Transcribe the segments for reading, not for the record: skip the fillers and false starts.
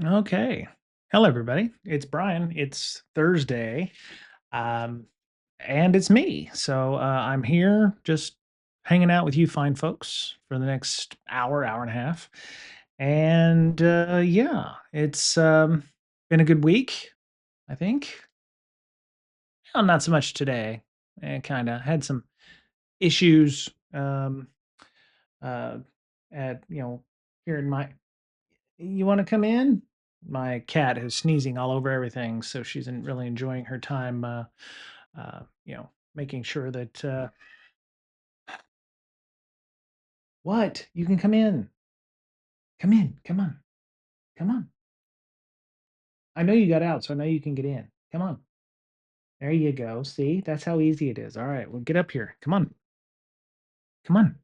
Okay. Hello, everybody. It's Brian. It's Thursday, um, and it's me. I'm here just hanging out with you fine folks for the next hour, hour and a half. And yeah, it's been a good week, I think. Well, not so much today. And kind of had some issues uh, at, here in my You wanna come in? My cat is sneezing all over everything, so she's really enjoying her time, making sure that, "What? You can come in. Come in. Come on. Come on. I know you got out, so I know you can get in. Come on. There you go. See? That's how easy it is. Alright, well, get up here. Come on. Come on.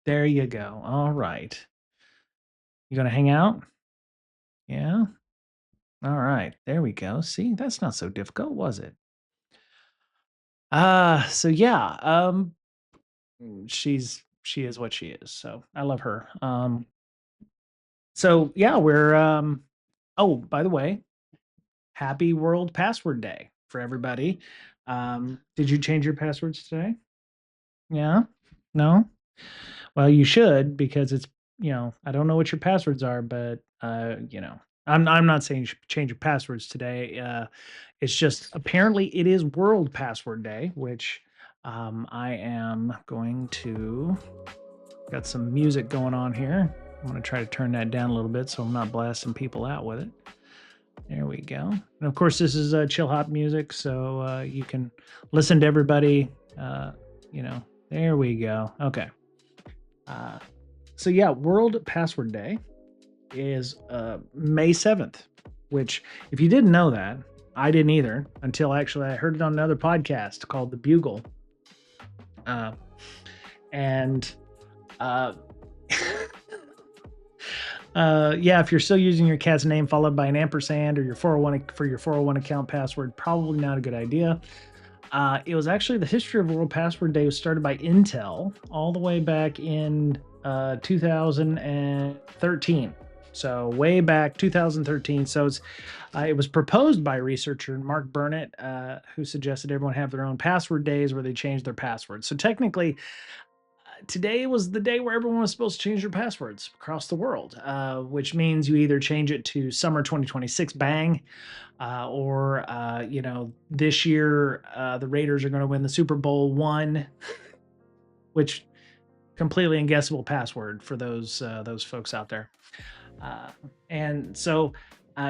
There you go. Alright. You gonna hang out? Yeah? Alright. There we go. See? That's not so difficult, was it? So yeah, she is what she is, so I love her. So yeah, oh, by the way, happy World Password Day for everybody. Did you change your passwords today? Yeah? No? Well, you should because I don't know what your passwords are, but I'm not saying you should change your passwords today. It's just apparently it is World Password Day, which I am going to got some music going on here. I'm gonna try to turn that down a little bit so I'm not blasting people out with it. There we go. And of course, this is chill hop music, so you can listen to everybody. Uh, you know, there we go. Okay. Uh, so yeah, World Password Day is May 7th, which if you didn't know that, I didn't either until actually I heard it on another podcast called The Bugle. Uh, and uh, yeah, if you're still using your cat's name followed by an ampersand or your 401 for your 401 account password, probably not a good idea. It was actually the history of World Password Day was started by Intel all the way back in 2013. So way back 2013. It was proposed by researcher Mark Burnett, who suggested everyone have their own password days where they change their passwords. So technically, today was the day where everyone was supposed to change their passwords across the world, which means you either change it to summer 2026 bang, this year the Raiders are going to win the Super Bowl one, which completely unguessable password for those folks out there. Uh, and so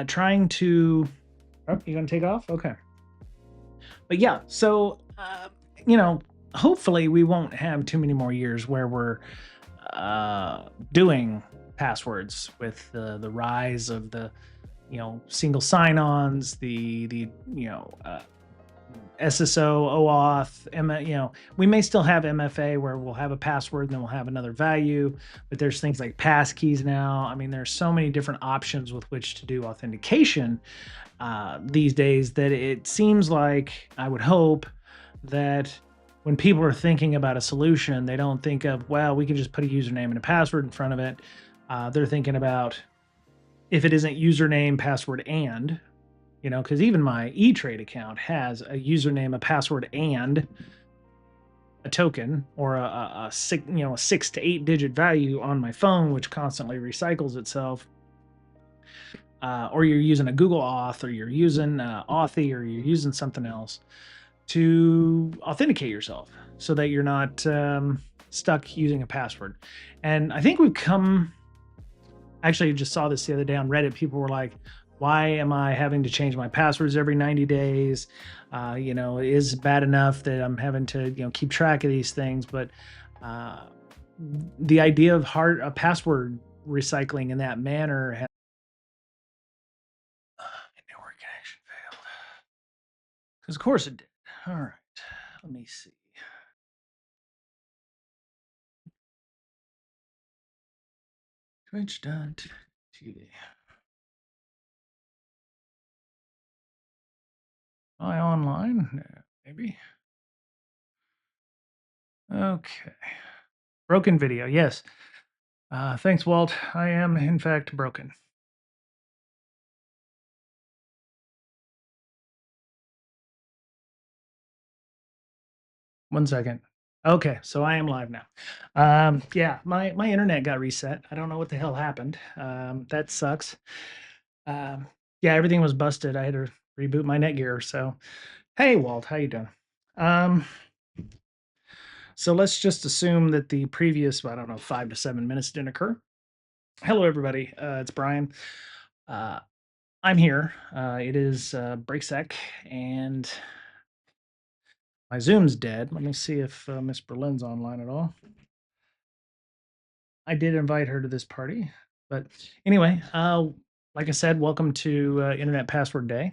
trying to, oh, you going to take off? Okay. But yeah, so, you know, hopefully we won't have too many more years where we're doing passwords with the rise of the single sign-ons, the SSO, OAuth, we may still have MFA where we'll have a password and then we'll have another value, but there's things like passkeys now. I mean, there's so many different options with which to do authentication these days that it seems like I would hope that when people are thinking about a solution, they don't think of, well, we can just put a username and a password in front of it. They're thinking about if it isn't username, password, and, because even my E-Trade account has a username, a password, and a token or a 6 to 8 digit value on my phone, which constantly recycles itself. Or you're using a Google Auth, or you're using Authy, or you're using something else to authenticate yourself so that you're not stuck using a password. And I think we've come, actually, I just saw this the other day on Reddit. People were like, why am I having to change my passwords every 90 days? Is it bad enough that I'm having to, keep track of these things? But the idea of a password recycling in that manner has network connection failed. Because of course it did. All right, let me see. Twitch.tv. Am I online? No, maybe. Okay. Broken video. Yes. Thanks, Walt. I am, in fact, broken. One second. Okay, so I am live now. Yeah, my internet got reset. I don't know what the hell happened. That sucks. Um, yeah, everything was busted. I had to reboot my Netgear. So, hey, Walt, how you doing? Um, so let's just assume that the previous, I don't know, 5 to 7 minutes didn't occur. Hello, everybody. It's Brian. Uh, I'm here. It is break sec, and my Zoom's dead. Let me see if Miss Berlin's online at all. I did invite her to this party, but anyway, like I said, welcome to Internet Password Day.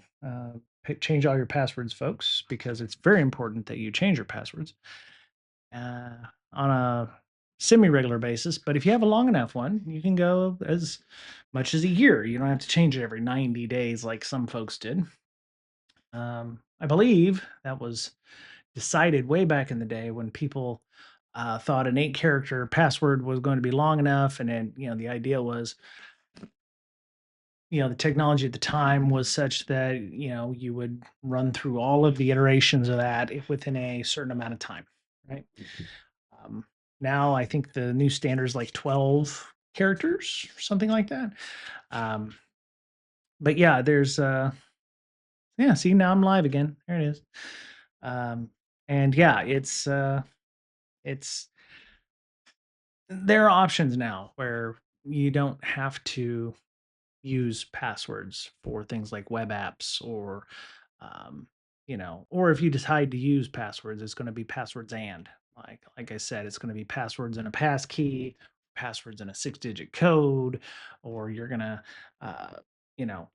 Change all your passwords, folks, because it's very important that you change your passwords uh, on a semi-regular basis. But if you have a long enough one, you can go as much as a year. You don't have to change it every 90 days like some folks did. I believe that was decided way back in the day when people thought an 8 character password was going to be long enough. And then, the idea was, the technology at the time was such that, you would run through all of the iterations of that within a certain amount of time, right? Um, Now I think the new standard is like 12 characters or something like that. Um, but yeah, yeah, see, now I'm live again. There it is. Um, and yeah, it's there are options now where you don't have to use passwords for things like web apps or or if you decide to use passwords, it's going to be passwords and like I said, it's going to be passwords and a pass key, passwords and a 6-digit code, or you're going to you know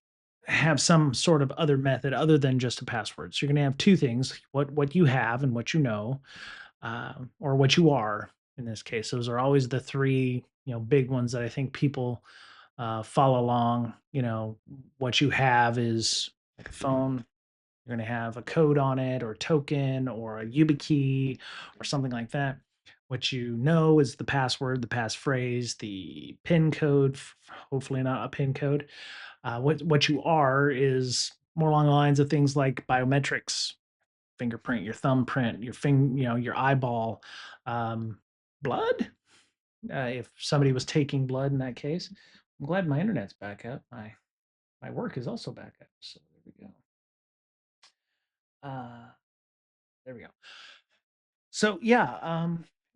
have some sort of other method other than just a password. So you're going to have two things: what you have and what you know, or what you are in this case. Those are always the three, big ones that I think people follow along. What you have is like a phone. You're going to have a code on it, or a token, or a YubiKey, or something like that. What you know is the password, the passphrase, the PIN code. Hopefully, not a PIN code. What you are is more along the lines of things like biometrics: fingerprint, your thumbprint, your eyeball, um, blood. If somebody was taking blood in that case, I'm glad my internet's back up. My work is also back up. So there we go. Uh, there we go. So yeah,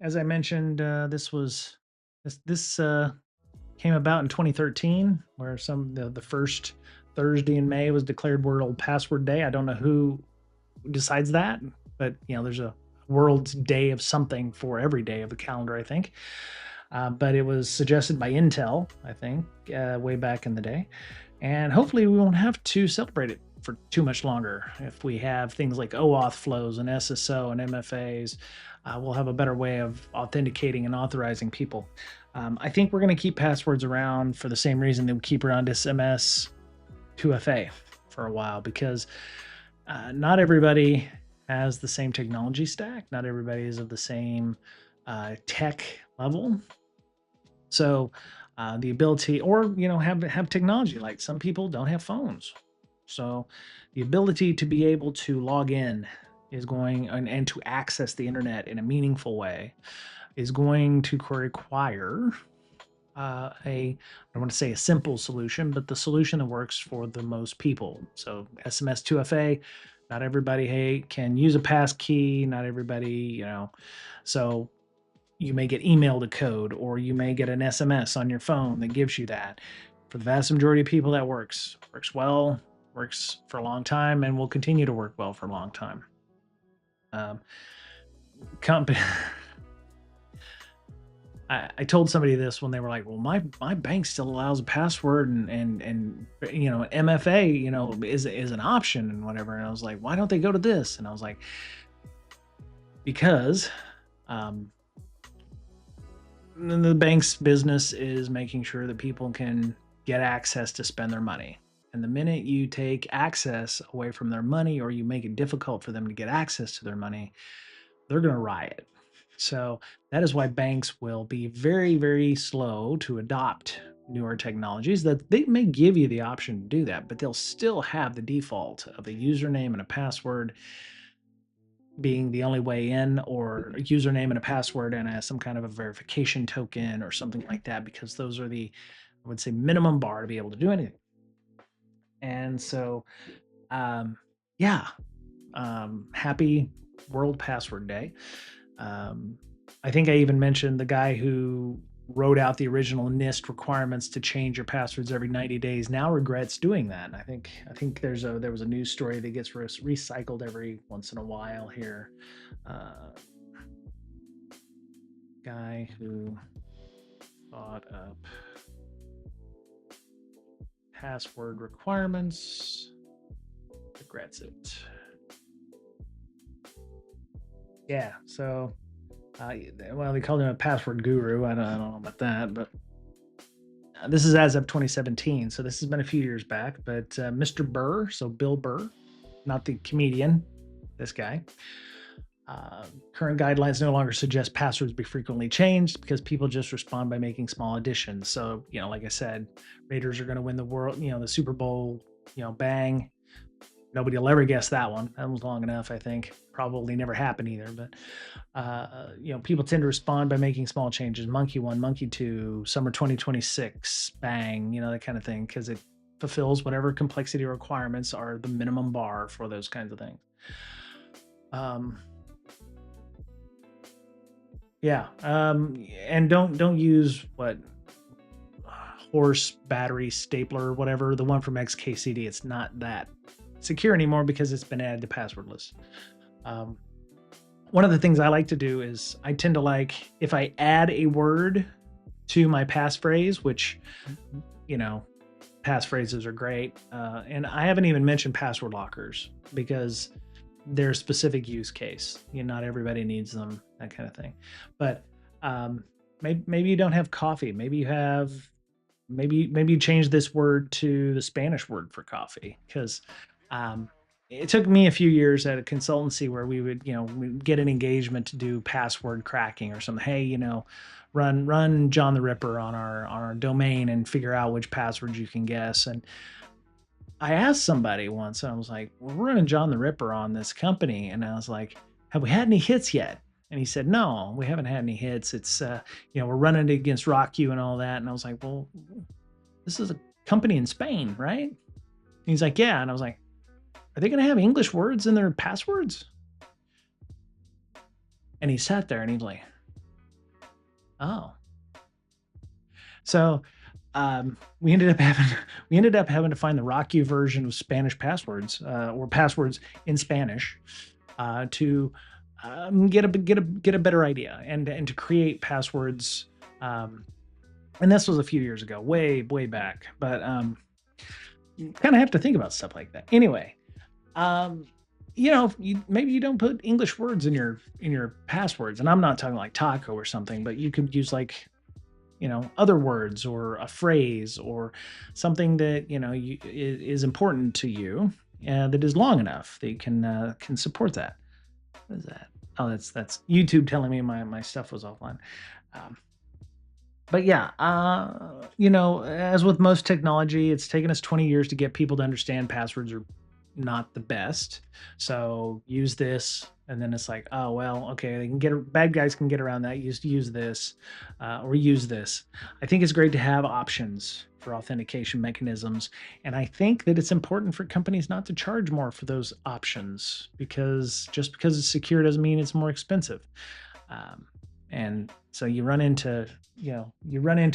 as I mentioned, this came about in 2013, where the first Thursday in May was declared World Password Day. I don't know who decides that, but there's a World Day of something for every day of the calendar, I think. But it was suggested by Intel, I think, way back in the day. And hopefully we won't have to celebrate it for too much longer. If we have things like OAuth flows and SSO and MFAs, we'll have a better way of authenticating and authorizing people. I think we're going to keep passwords around for the same reason that we keep around SMS 2FA for a while, because not everybody has the same technology stack. Not everybody is of the same tech level. So the ability, or have technology. Like some people don't have phones, so the ability to be able to log in is going and to access the internet in a meaningful way is going to require I don't want to say a simple solution, but the solution that works for the most people. So SMS 2FA, not everybody can use a pass key. Not everybody, so you may get emailed a code, or you may get an SMS on your phone that gives you that. For the vast majority of people, that works well, works for a long time, and will continue to work well for a long time. Um, company. I told somebody this when they were like, "Well, my bank still allows a password, and MFA, is an option and whatever." And I was like, "Why don't they go to this?" And I was like, "Because um, the bank's business is making sure that people can get access to spend their money. And the minute you take access away from their money, or you make it difficult for them to get access to their money, they're going to riot." So that is why banks will be very, very slow to adopt newer technologies. That they may give you the option to do that, but they'll still have the default of a username and a password. being the only way in, or a username and a password and some kind of a verification token or something like that, because those are the, I would say, minimum bar to be able to do anything. And so, um, yeah, happy World Password Day. Um, I think I even mentioned the guy who wrote out the original NIST requirements to change your passwords every 90 days now regrets doing that. And I think there was a news story that gets recycled every once in a while here. Uh, Guy who thought up password requirements regrets it. Yeah, so well, they called him a password guru. I don't know about that, but this is as of 2017, so this has been a few years back. But Mr. Burr, so Bill Burr, not the comedian, this guy. Current guidelines no longer suggest passwords be frequently changed because people just respond by making small additions. So, like I said, Raiders are going to win the world, the Super Bowl, bang. Nobody will ever guess that one. That was long enough, I think. Probably never happened either. But people tend to respond by making small changes. Monkey 1, Monkey 2, summer 2026, bang, that kind of thing, because it fulfills whatever complexity requirements are the minimum bar for those kinds of things. Yeah, and don't use what horse battery stapler, whatever, the one from XKCD. It's not that secure anymore because it's been added to passwordless. One of the things I like to do is I tend to like, if I add a word to my passphrase, which, passphrases are great. And I haven't even mentioned password lockers because their specific use case. Not everybody needs them, that kind of thing. But maybe you don't have coffee. Maybe you have, maybe you change this word to the Spanish word for coffee, because it took me a few years at a consultancy where we would, we'd get an engagement to do password cracking or something. Hey, run John the Ripper on our domain and figure out which passwords you can guess. And I asked somebody once, and I was like, well, we're running John the Ripper on this company. And I was like, have we had any hits yet? And he said, no, we haven't had any hits. It's, we're running it against RockU and all that. And I was like, well, this is a company in Spain, right? And he's like, yeah. And I was like, are they going to have English words in their passwords? And he sat there and he's like, oh. So we ended up having to find the RockU version of Spanish passwords, or passwords in Spanish, to get a better idea and to create passwords. And this was a few years ago, way back. But you kind of have to think about stuff like that. Anyway, maybe you don't put English words in your passwords, and I'm not talking like taco or something, but you could use like, other words or a phrase or something that, is important to you, that is long enough that you can support that. What is that? Oh, that's YouTube telling me my stuff was offline. But yeah, as with most technology, it's taken us 20 years to get people to understand passwords are not the best. So use this, and then it's like, oh well, okay, bad guys can get around that. Use this, or use this. I think it's great to have options for authentication mechanisms, and I think that it's important for companies not to charge more for those options, because just because it's secure doesn't mean it's more expensive. And so you run into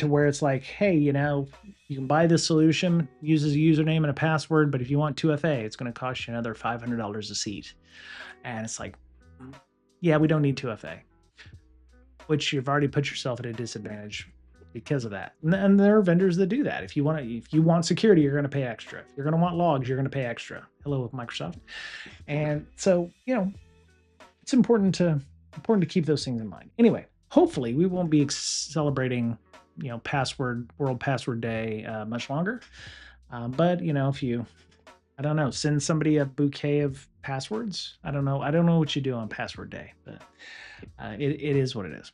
where it's like, hey, you can buy this solution, uses a username and a password, but if you want 2FA, it's going to cost you another $500 a seat. And it's like, yeah, we don't need 2FA, which you've already put yourself at a disadvantage because of that. And there are vendors that do that. If you want security, you're going to pay extra. If you're going to want logs, you're going to pay extra. Hello with Microsoft. And so, it's important to keep those things in mind. Anyway, hopefully we won't be celebrating, World Password Day much longer. But if you, I don't know, send somebody a bouquet of passwords. I don't know what you do on Password Day, but it is what it is.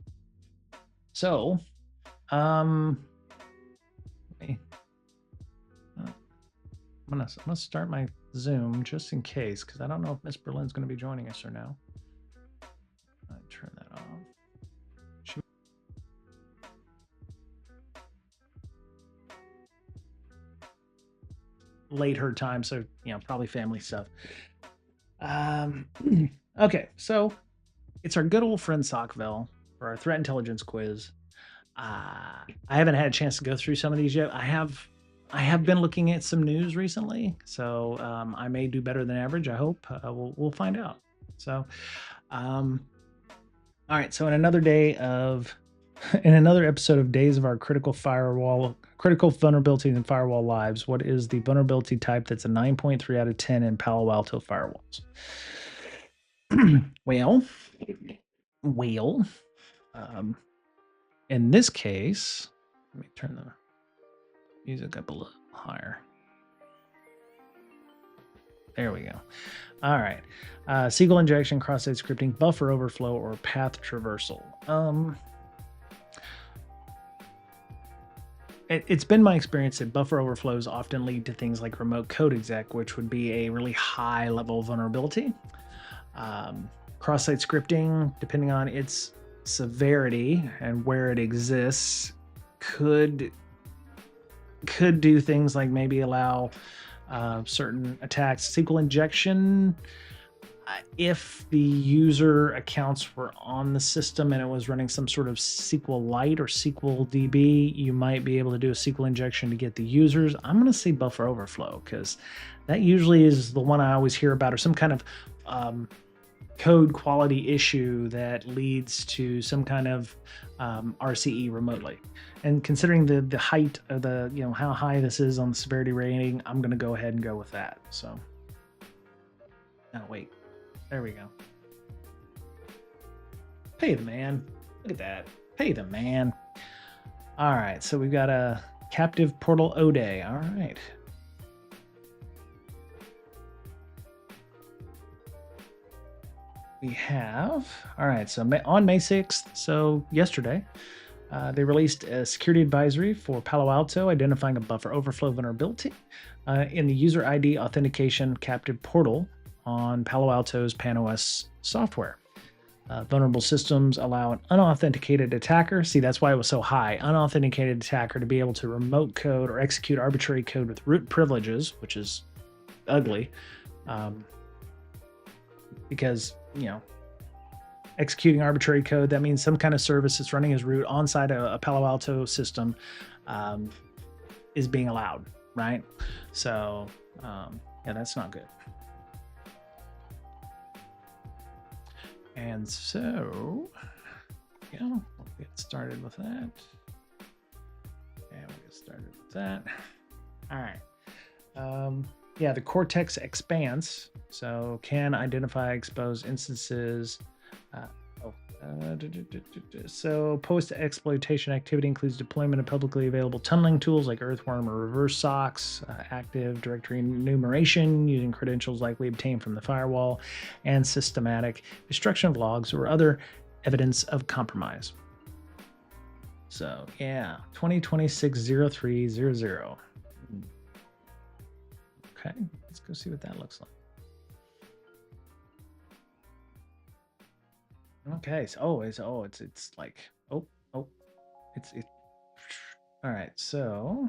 So, I'm gonna start my Zoom just in case, because I don't know if Miss Berlin's going to be joining us or no. turn that off. Late her time, so probably family stuff. Okay, so it's our good old friend Socvel for our threat intelligence quiz. I haven't had a chance to go through some of these yet. I have been looking at some news recently, so I may do better than average. I hope we'll find out. So, all right. So in another episode of Days of Our Critical Vulnerabilities and Firewall Lives, what is the vulnerability type that's a 9.3 out of 10 in Palo Alto firewalls? well, in this case, let me turn the music up a little higher. There we go. All right. SQL injection, cross-site scripting, buffer overflow, or path traversal. It's been my experience that buffer overflows often lead to things like remote code exec, which would be a really high level vulnerability. Cross-site scripting, depending on its severity and where it exists, could do things like maybe allow certain attacks. SQL injection, if the user accounts were on the system and it was running some sort of SQLite or SQL DB, you might be able to do a SQL injection to get the users. I'm going to say buffer overflow because that usually is the one I always hear about, or some kind of code quality issue that leads to some kind of RCE remotely. And considering the height of the, how high this is on the severity rating, I'm going to go ahead and go with that. So, oh, wait. There we go. Pay the man. Look at that. Pay the man. All right. So we've got a captive portal O-Day. All right. We have, all right. So on May 6th, so yesterday, they released a security advisory for Palo Alto identifying a buffer overflow vulnerability in the user ID authentication captive portal on Palo Alto's PanOS software. Vulnerable systems allow an unauthenticated attacker, see that's why it was so high, unauthenticated attacker to be able to remote code or execute arbitrary code with root privileges, which is ugly, because, executing arbitrary code, that means some kind of service that's running as root onside a Palo Alto system is being allowed, right? So, yeah, that's not good. And so, we'll get started with that. All right. Yeah, the Cortex expanse. So can identify exposed instances. So post-exploitation activity includes deployment of publicly available tunneling tools like Earthworm or Reverse Socks, active directory enumeration using credentials likely obtained from the firewall, and systematic destruction of logs or other evidence of compromise. So yeah, 2026-0300. Okay, let's go see what that looks like. Okay, so it's like it's all right. So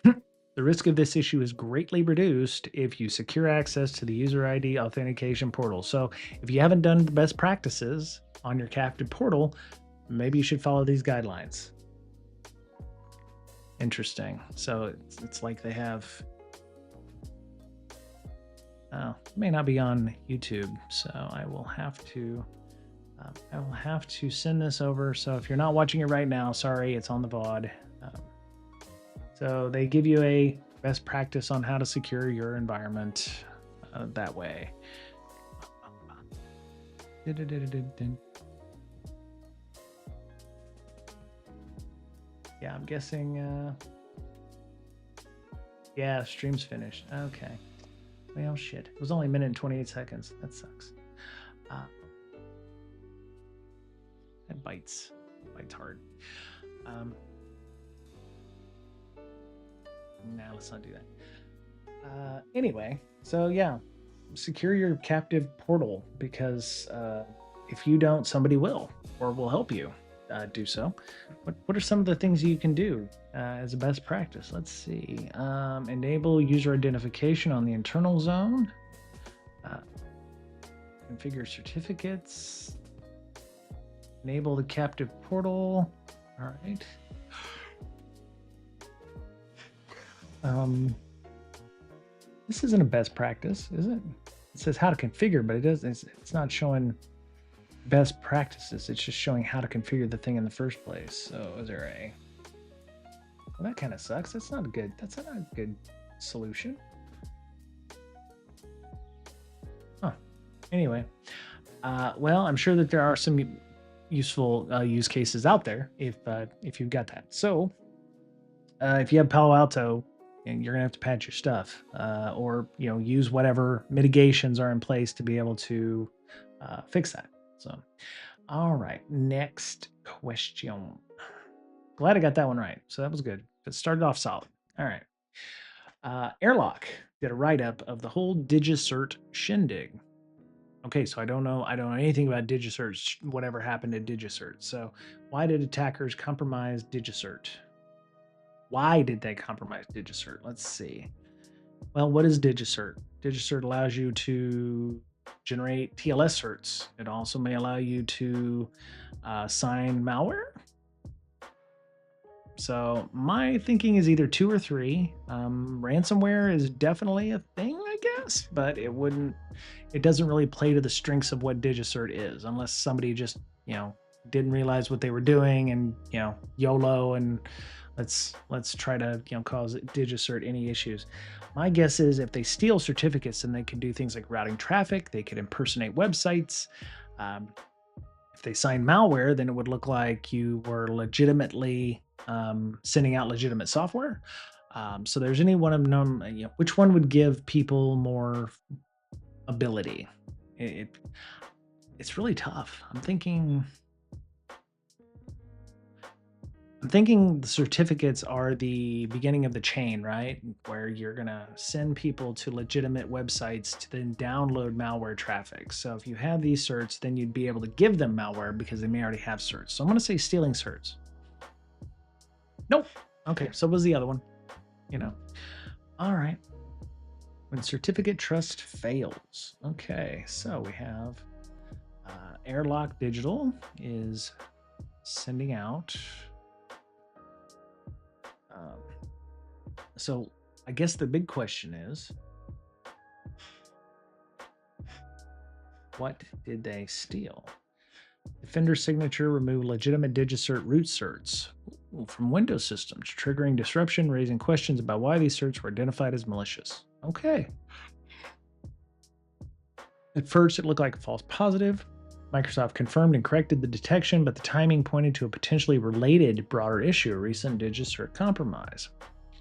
the risk of this issue is greatly reduced if you secure access to the user ID authentication portal. So if you haven't done the best practices on your captive portal, maybe you should follow these guidelines. Interesting. So it's like they have. Oh, it may not be on YouTube, so I will have to send this over. So if you're not watching it right now, sorry, it's on the VOD. So they give you a best practice on how to secure your environment that way. Yeah, I'm guessing. Yeah, stream's finished. Okay. Well, shit. It was only a minute and 28 seconds. That sucks. That bites. Bites hard. Nah, let's not do that. Anyway, so yeah. secure your captive portal, because if you don't, somebody will, or will help you do so. What are some of the things you can do as a best practice? Let's see. Enable user identification on the internal zone. Configure certificates. Enable the captive portal. All right. This isn't a best practice, is it? It says how to configure, but it's not showing best practices. It's just showing how to configure the thing in the first place. So is there a... Well, that kind of sucks. That's not a good solution. Huh. Anyway, well, I'm sure that there are some useful use cases out there if you've got that. So if you have Palo Alto, and you're gonna have to patch your stuff, or use whatever mitigations are in place to be able to fix that. So, all right, next question. Glad I got that one right. So that was good. It started off solid. All right. Airlock did a write-up of the whole DigiCert shindig. Okay, so I don't know anything about DigiCert, whatever happened to DigiCert. So why did attackers compromise DigiCert? Why did they compromise DigiCert? Let's see. Well, what is DigiCert? DigiCert allows you to generate TLS certs. It also may allow you to sign malware. So my thinking is either 2 or 3. Ransomware is definitely a thing, I guess, but it doesn't really play to the strengths of what DigiCert is, unless somebody just, didn't realize what they were doing and, YOLO, and let's try to, cause DigiCert any issues. My guess is if they steal certificates, then they could do things like routing traffic. They could impersonate websites. If they sign malware, then it would look like you were legitimately sending out legitimate software. So there's any one of them. Which one would give people more ability? It's really tough. I'm thinking the certificates are the beginning of the chain, right? Where you're going to send people to legitimate websites to then download malware traffic. So if you have these certs, then you'd be able to give them malware because they may already have certs. So I'm going to say stealing certs. Nope. Okay, so what was the other one? All right. When certificate trust fails. Okay, so we have Airlock Digital is sending out... So I guess the big question is, what did they steal? Defender signature remove legitimate DigiCert root certs from Windows systems, triggering disruption, raising questions about why these certs were identified as malicious. Okay. At first, it looked like a false positive. Microsoft confirmed and corrected the detection, but the timing pointed to a potentially related broader issue, a recent DigiCert compromise.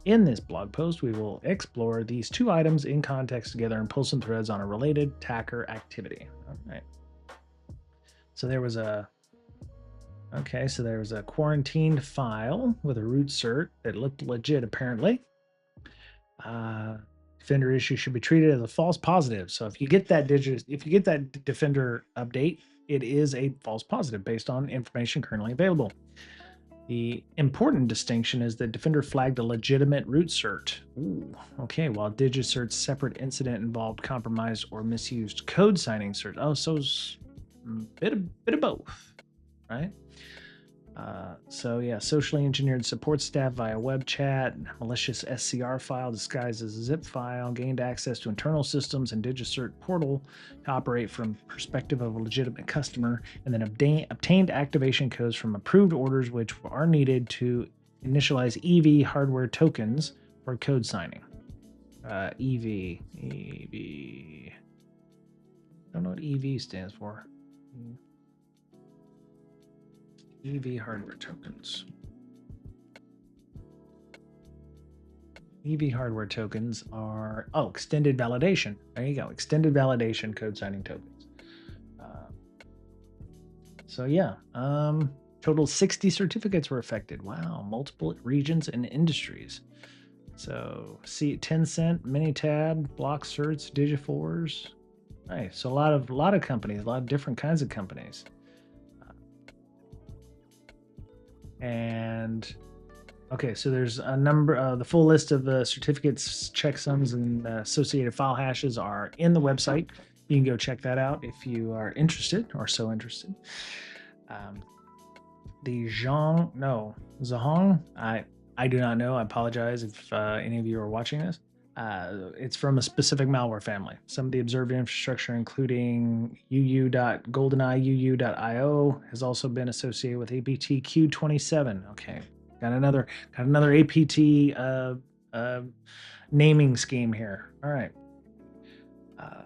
In this blog post, we will explore these 2 items in context together and pull some threads on a related attacker activity. All right. So there was a quarantined file with a root cert that looked legit, apparently. Defender issue should be treated as a false positive. So if you get that Defender update, it is a false positive based on information currently available. The important distinction is that Defender flagged a legitimate root cert. Ooh, okay, while DigiCert's separate incident involved compromised or misused code signing cert. Oh, so it's a bit of both, right? So yeah, socially engineered support staff via web chat, malicious SCR file disguised as a zip file, gained access to internal systems and DigiCert portal to operate from perspective of a legitimate customer, and then obtained activation codes from approved orders which are needed to initialize EV hardware tokens for code signing. EV. I don't know what EV stands for. EV hardware tokens. EV hardware tokens are, extended validation. There you go. Extended validation code signing tokens. So yeah, total 60 certificates were affected. Wow. Multiple regions and industries. So see Tencent, Minitab, Block Certs, Digiforce, Right. So a lot of companies, a lot of different kinds of companies. And okay, so there's a number. The full list of the certificates, checksums, and associated file hashes are in the website. You can go check that out if you are interested or so interested. Um, the Zhang, I do not know. I apologize if any of you are watching this. It's from a specific malware family. Some of the observed infrastructure, including uu.goldeneye.uu.io, has also been associated with APTQ27. Okay, got another APT uh, naming scheme here. All right. Uh,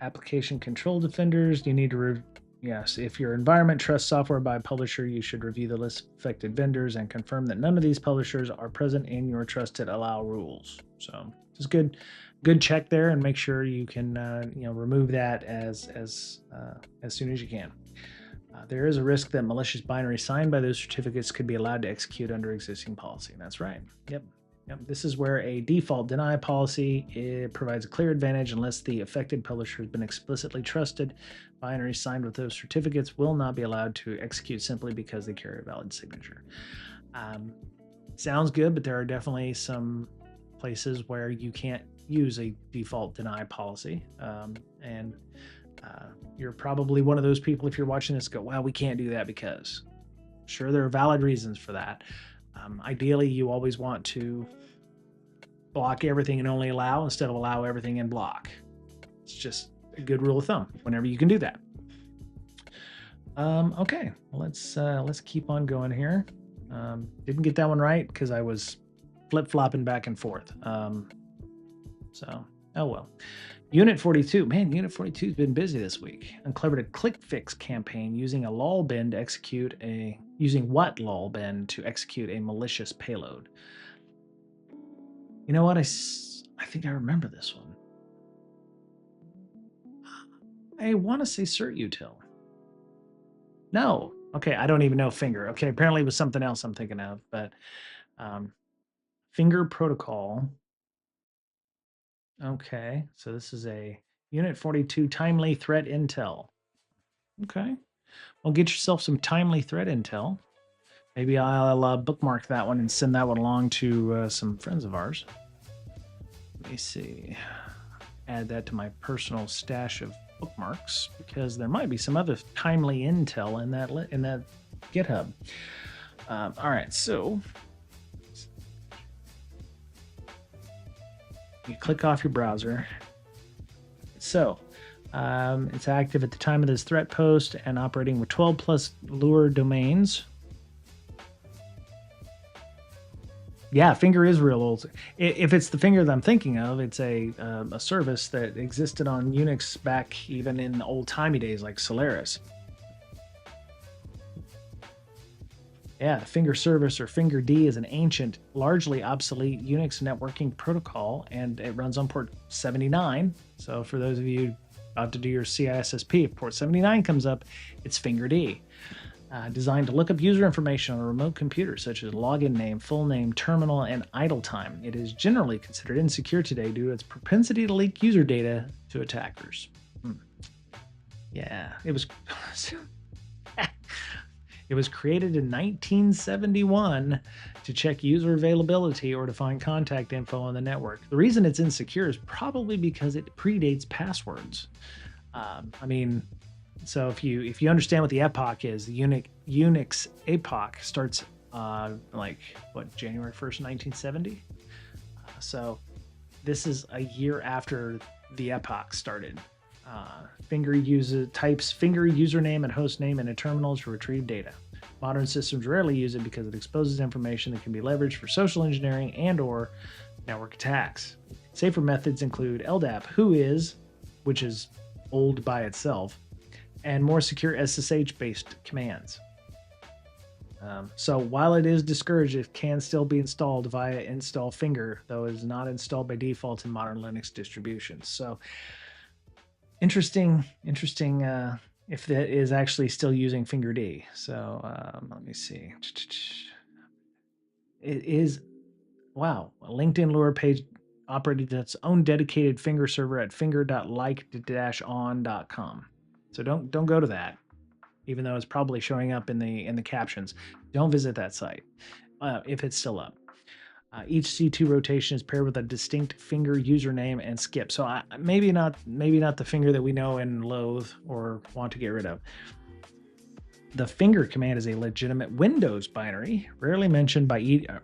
Application control defenders. You need to yes, if your environment trusts software by publisher, you should review the list of affected vendors and confirm that none of these publishers are present in your trusted allow rules. So just good check there, and make sure you can remove that as soon as you can. There is a risk that malicious binaries signed by those certificates could be allowed to execute under existing policy. That's right. Yep. Yep. This is where a default deny policy provides a clear advantage unless the affected publisher has been explicitly trusted. Binaries signed with those certificates will not be allowed to execute simply because they carry a valid signature. Um, Sounds good, but there are definitely some places where you can't use a default deny policy. And you're probably one of those people, if you're watching this, go, well, we can't do that because. Sure, there are valid reasons for that. Ideally, you always want to block everything and only allow instead of allow everything and block. It's just a good rule of thumb whenever you can do that. Okay, let's keep on going here. Didn't get that one right because I was flip-flopping back and forth. So, oh well. Unit 42. Man, Unit 42 has been busy this week. Uncovered a click fix campaign using a lol bin to execute a lol bin to execute a malicious payload. You know what? I think I remember this one. I want to say certutil. No. Okay, I don't even know finger. Okay, apparently it was something else I'm thinking of, but finger protocol. Okay, so this is a Unit 42 timely threat intel. Okay, well, get yourself some timely threat intel. Maybe I'll bookmark that one and send that one along to some friends of ours. Let me see. Add that to my personal stash of bookmarks because there might be some other timely intel in that GitHub. All right, so you click off your browser. So it's active at the time of this threat post and operating with 12 plus Lure domains. Yeah, Finger is real old. If it's the Finger that I'm thinking of, it's a service that existed on Unix back even in old-timey days like Solaris. Yeah, Finger Service or Finger D is an ancient, largely obsolete Unix networking protocol, and it runs on port 79. So for those of you about to do your CISSP, if port 79 comes up, it's Finger D. Designed to look up user information on a remote computer, such as login name, full name, terminal, and idle time. It is generally considered insecure today due to its propensity to leak user data to attackers. Yeah, it was it was created in 1971 to check user availability or to find contact info on the network. The reason it's insecure is probably because it predates passwords. So if you understand what the epoch is, the Unix epoch starts January 1st, 1970. So this is a year after the epoch started. Types Finger username and host name in a terminal to retrieve data. Modern systems rarely use it because it exposes information that can be leveraged for social engineering and/or network attacks. Safer methods include LDAP, which is old by itself, and more secure SSH-based commands. So while it is discouraged, it can still be installed via install Finger, though it is not installed by default in modern Linux distributions. So interesting if that is actually still using Finger D. So let me see. It is, wow, a LinkedIn Lure page operated its own dedicated finger server at finger.like-on.com. So don't go to that, even though it's probably showing up in the captions. Don't visit that site if it's still up. Each C2 rotation is paired with a distinct finger username and skip. So maybe not the finger that we know and loathe or want to get rid of. The finger command is a legitimate Windows binary, rarely monitored by EDR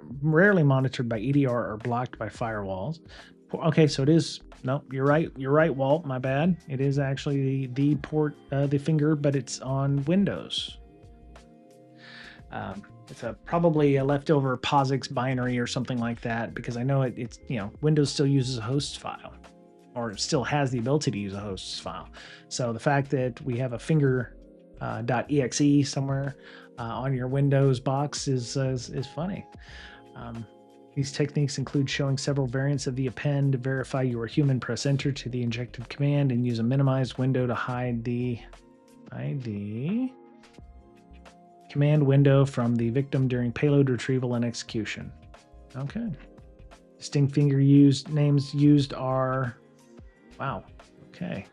or blocked by firewalls. Okay, so it is. No, you're right. You're right, Walt. My bad. It is actually the port, the finger, but it's on Windows. It's probably a leftover POSIX binary or something like that, because I know it's Windows still uses a host file, or still has the ability to use a host file. So the fact that we have a finger .exe somewhere on your Windows box is funny. These techniques include showing several variants of the append to verify you are human. Press enter to the injected command and use a minimized window to hide the ID command window from the victim during payload retrieval and execution. Okay. Distinct finger names used are, wow. Okay.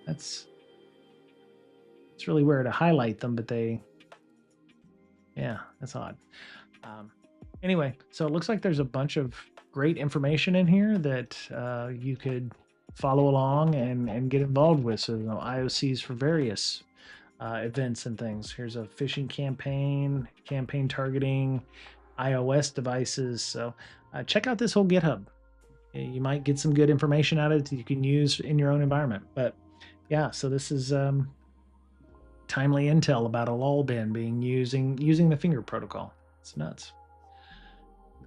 It's really weird to highlight them, but that's odd. Anyway, so it looks like there's a bunch of great information in here that you could follow along and get involved with. So, IOCs for various events and things. Here's a phishing campaign targeting iOS devices. So check out this whole GitHub. You might get some good information out of it that you can use in your own environment. But yeah, so this is timely intel about a lull bin using the finger protocol. It's nuts.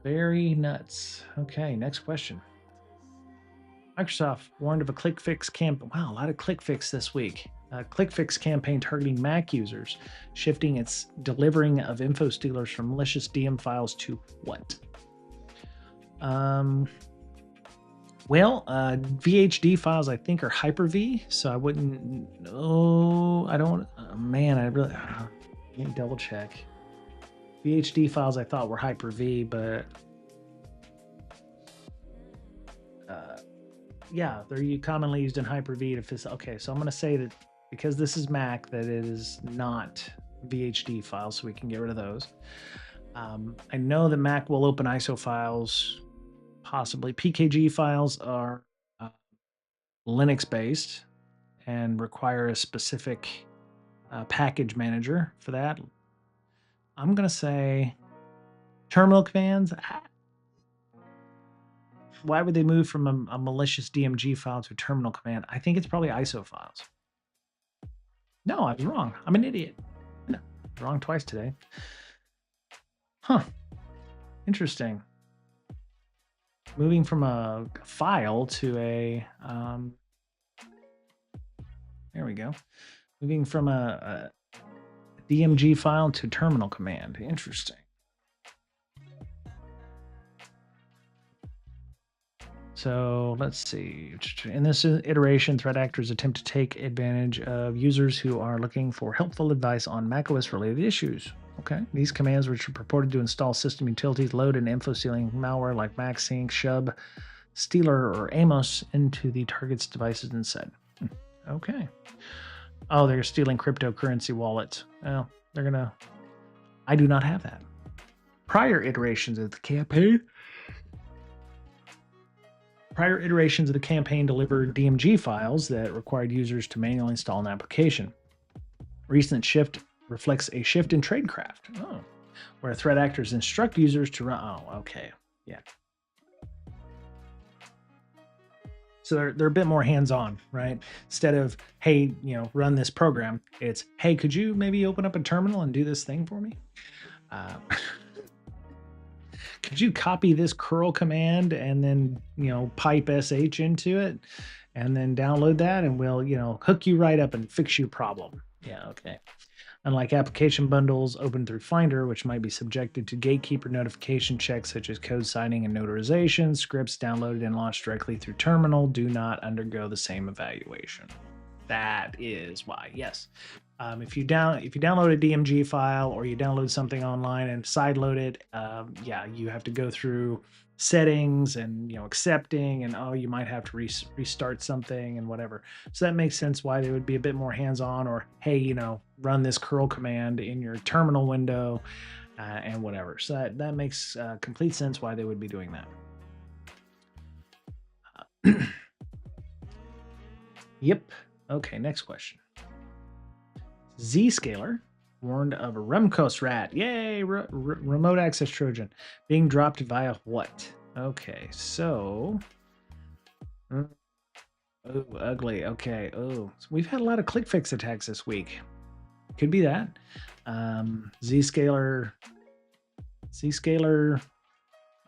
Very nuts. Okay, next question. Microsoft warned of a ClickFix campaign. Wow, a lot of ClickFix this week. ClickFix campaign targeting Mac users, shifting its delivering of info stealers from malicious DM files to what? VHD files I think are Hyper-V, so I wouldn't. Oh, I don't. Man, I really. Let me double check. VHD files I thought were Hyper-V, but yeah, they're commonly used in Hyper-V to. Okay, so I'm going to say that because this is Mac, that it is not VHD files, so we can get rid of those. I know that Mac will open ISO files, possibly. PKG files are Linux-based and require a specific package manager for that. I'm going to say terminal commands. Why would they move from a malicious DMG file to a terminal command? I think it's probably ISO files. No, I was wrong. I'm an idiot. No, wrong twice today. Huh. Interesting. Moving from a file to a... there we go. Moving from a DMG file to terminal command. Interesting. So let's see. In this iteration, threat actors attempt to take advantage of users who are looking for helpful advice on macOS-related issues. Okay. These commands, which are purported to install system utilities, load and info stealing malware like MaxSync, Shub, Stealer, or Amos into the target's devices instead. Okay. Oh, they're stealing cryptocurrency wallets. Well, they're going to... I do not have that. Prior iterations of the campaign delivered DMG files that required users to manually install an application. Recent shift reflects a shift in tradecraft, where threat actors instruct users to run. Oh, okay. Yeah. So they're a bit more hands-on, right? Instead of, hey, run this program, it's, hey, could you maybe open up a terminal and do this thing for me? Could you copy this curl command and then, pipe sh into it and then download that and we'll, hook you right up and fix your problem. Yeah, okay. Unlike application bundles opened through Finder, which might be subjected to gatekeeper notification checks such as code signing and notarization, scripts downloaded and launched directly through terminal do not undergo the same evaluation. That is why, yes. If you download a DMG file or you download something online and sideload it, yeah, you have to go through settings and accepting, and you might have to restart something and whatever. So that makes sense why they would be a bit more hands-on, or hey, run this curl command in your terminal window and whatever. So that makes complete sense why they would be doing that. Yep. Okay, next question. Zscaler warned of a Rumcos rat. Yay! Remote access Trojan being dropped via what? Okay, so. Oh, ugly. Okay. Oh, so we've had a lot of click fix attacks this week. Could be that. Zscaler. Zscaler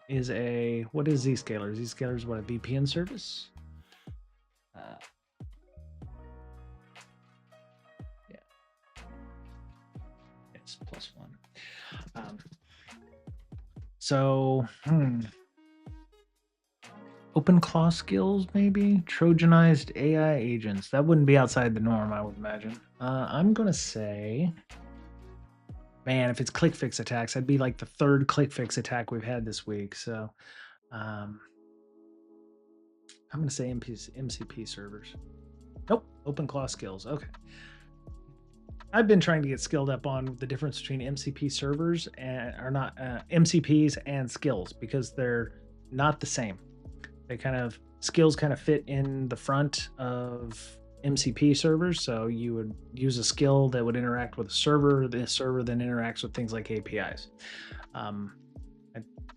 is a. What is Zscaler? Zscaler is what, a VPN service? +1. So, open claw skills, maybe Trojanized AI agents. That wouldn't be outside the norm, I would imagine. I'm gonna say, man, if it's click fix attacks, that'd be like the third click fix attack we've had this week. So, I'm gonna say MCP servers. Nope, open claw skills. Okay. I've been trying to get skilled up on the difference between MCP servers and MCPs and skills, because they're not the same. Skills kind of fit in the front of MCP servers. So you would use a skill that would interact with a server. The server then interacts with things like APIs. I've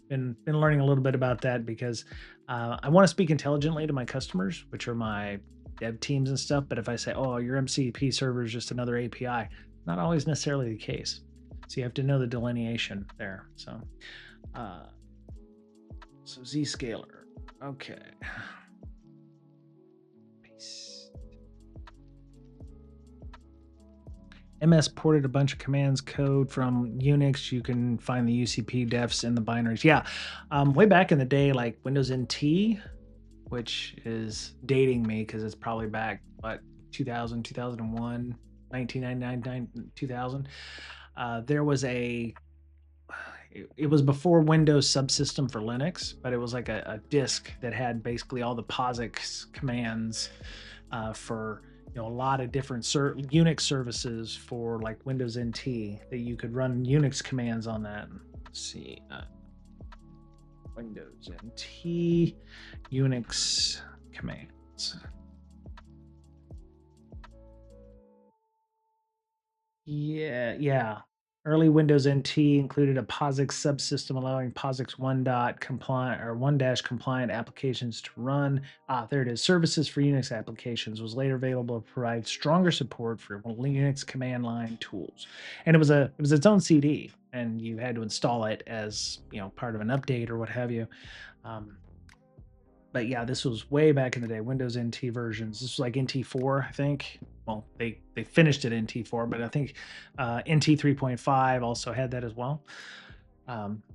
been learning a little bit about that because I want to speak intelligently to my customers, which are my dev teams and stuff. But if I say, oh, your MCP server is just another API, not always necessarily the case. So you have to know the delineation there. So, Zscaler. Okay. Peace. MS ported a bunch of commands code from Unix. You can find the UCP defs in the binaries. Yeah. Way back in the day, like Windows NT, which is dating me because it's probably back, 2000, 2001, 1999, 2000. There was it was before Windows subsystem for Linux, but it was like a disk that had basically all the POSIX commands for a lot of different Unix services for like Windows NT, that you could run Unix commands on that. Let's see. Windows NT Unix commands. Yeah. Early Windows NT included a POSIX subsystem allowing POSIX 1 compliant or 1- compliant applications to run. There it is. Services for Unix applications was later available to provide stronger support for Linux command line tools. And it was its own CD, and you had to install it as part of an update or what have you. But yeah, this was way back in the day, Windows NT versions. This was like NT4, I think. Well, they finished it NT4, but I think NT 3.5 also had that as well.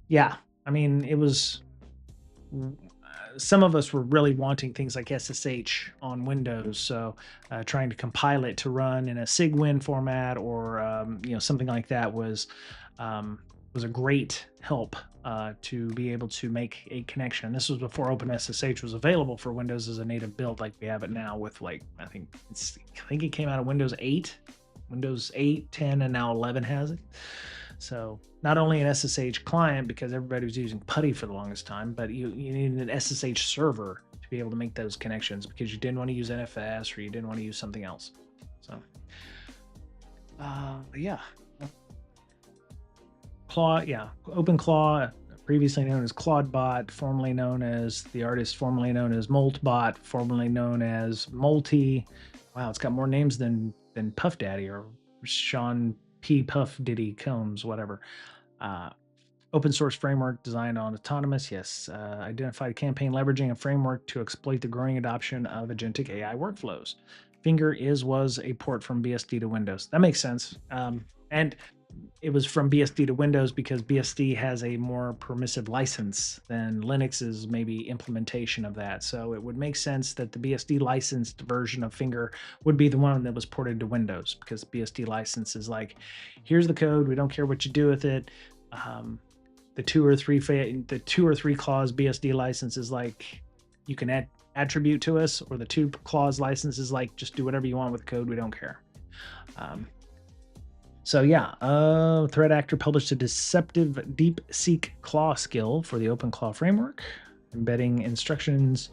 Yeah, I mean, it was. Some of us were really wanting things like SSH on Windows, so trying to compile it to run in a SIGWin format or something like that was a great help to be able to make a connection. This was before OpenSSH was available for Windows as a native build like we have it now with I think it came out of Windows 8, 10, and now 11 has it. So not only an SSH client, because everybody was using PuTTY for the longest time, but you needed an SSH server to be able to make those connections, because you didn't want to use NFS or you didn't want to use something else. So, yeah. OpenClaw, previously known as ClaudeBot, formerly known as the artist, formerly known as Moltbot, formerly known as Multi. Wow, it's got more names than Puff Daddy or Sean P. Puff Diddy Combs, whatever. Open source framework designed on autonomous, yes. Identified campaign leveraging a framework to exploit the growing adoption of agentic AI workflows. Finger was a port from BSD to Windows. That makes sense. And it was from BSD to Windows because BSD has a more permissive license than Linux's maybe implementation of that. So it would make sense that the BSD licensed version of Finger would be the one that was ported to Windows, because BSD license is like, here's the code. We don't care what you do with it. The two or three clause BSD license is like, you can attribute to us, or the 2 clause license is like, just do whatever you want with code. We don't care. So yeah, threat actor published a deceptive deep seek claw skill for the OpenClaw framework, embedding instructions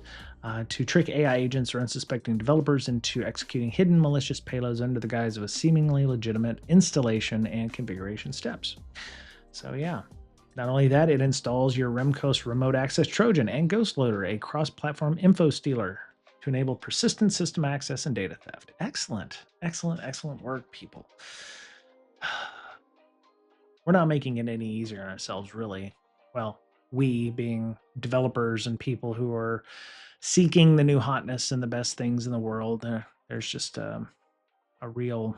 to trick AI agents or unsuspecting developers into executing hidden malicious payloads under the guise of a seemingly legitimate installation and configuration steps. So yeah, not only that, it installs your Remcos remote access Trojan and Ghostloader, a cross-platform info stealer, to enable persistent system access and data theft. Excellent, excellent, excellent work, people. We're not making it any easier on ourselves, really. Well, we being developers and people who are seeking the new hotness and the best things in the world. There's just a real,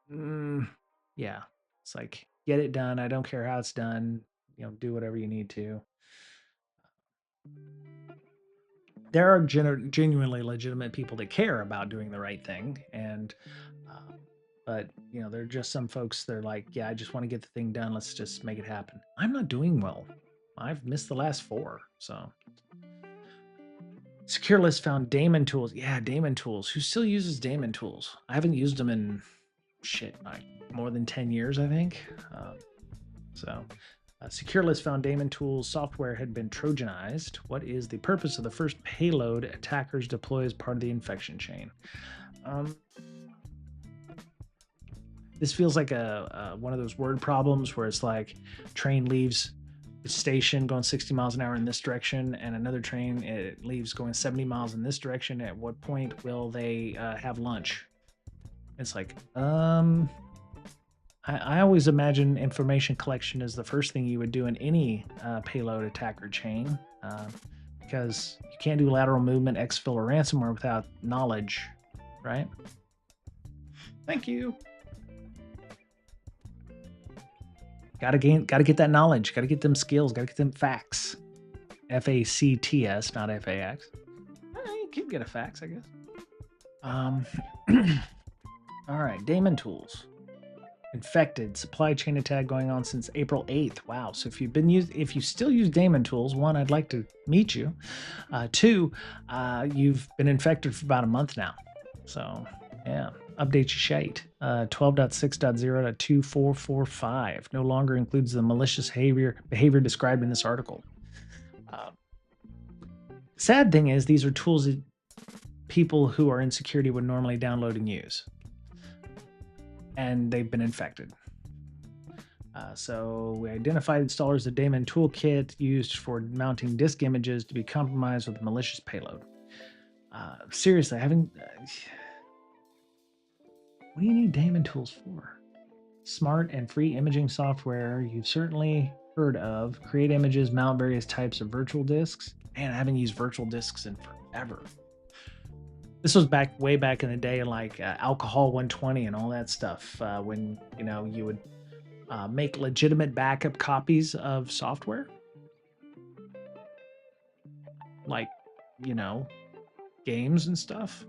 yeah, it's like, get it done. I don't care how it's done. Do whatever you need to. There are genuinely legitimate people that care about doing the right thing, and but there are just some folks that are like, yeah, I just want to get the thing done. Let's just make it happen. I'm not doing well. I've missed the last 4. So Secure List found daemon tools. Yeah, daemon tools. Who still uses daemon tools? I haven't used them in like more than 10 years, I think. Secure List found daemon tools software had been Trojanized. What is the purpose of the first payload attackers deploy as part of the infection chain? This feels like one of those word problems where it's like, train leaves the station going 60 miles an hour in this direction, and another train, it leaves going 70 miles in this direction. At what point will they have lunch? It's like, I always imagine information collection is the first thing you would do in any payload attacker chain, because you can't do lateral movement, exfil, or ransomware without knowledge, right? Thank you. Gotta get that knowledge. Gotta get them skills. Gotta get them facts. FACTS, not FAX. You can get a fax, I guess. All right, daemon tools. Infected supply chain attack going on since April 8th. Wow. So if you still use daemon tools, 1, I'd like to meet you. 2, you've been infected for about a month now. So yeah, update your shite. 12.6.0.2445 no longer includes the malicious behavior described in this article. Sad thing is, these are tools that people who are in security would normally download and use, and they've been infected. So we identified installers of daemon toolkit used for mounting disk images to be compromised with a malicious payload. Seriously, what do you need daemon tools for? Smart and free imaging software you've certainly heard of. Create images, mount various types of virtual disks. Man, I haven't used virtual disks in forever. This was way back in the day, like Alcohol 120 and all that stuff, when you would make legitimate backup copies of software, like games and stuff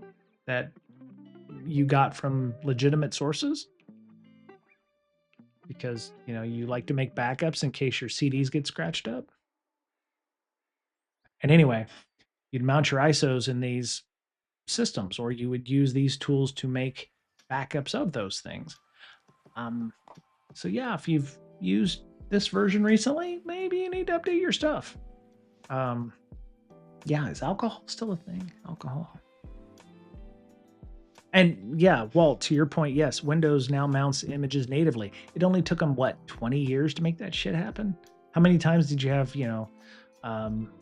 that you got from legitimate sources, because you like to make backups in case your CDs get scratched up. And anyway, you'd mount your ISOs in these systems, or you would use these tools to make backups of those things. So yeah, if you've used this version recently, maybe you need to update your stuff. Yeah, is alcohol still a thing? Alcohol. And yeah, Walt, to your point, yes, Windows now mounts images natively. It only took them, 20 years to make that shit happen? How many times did you have,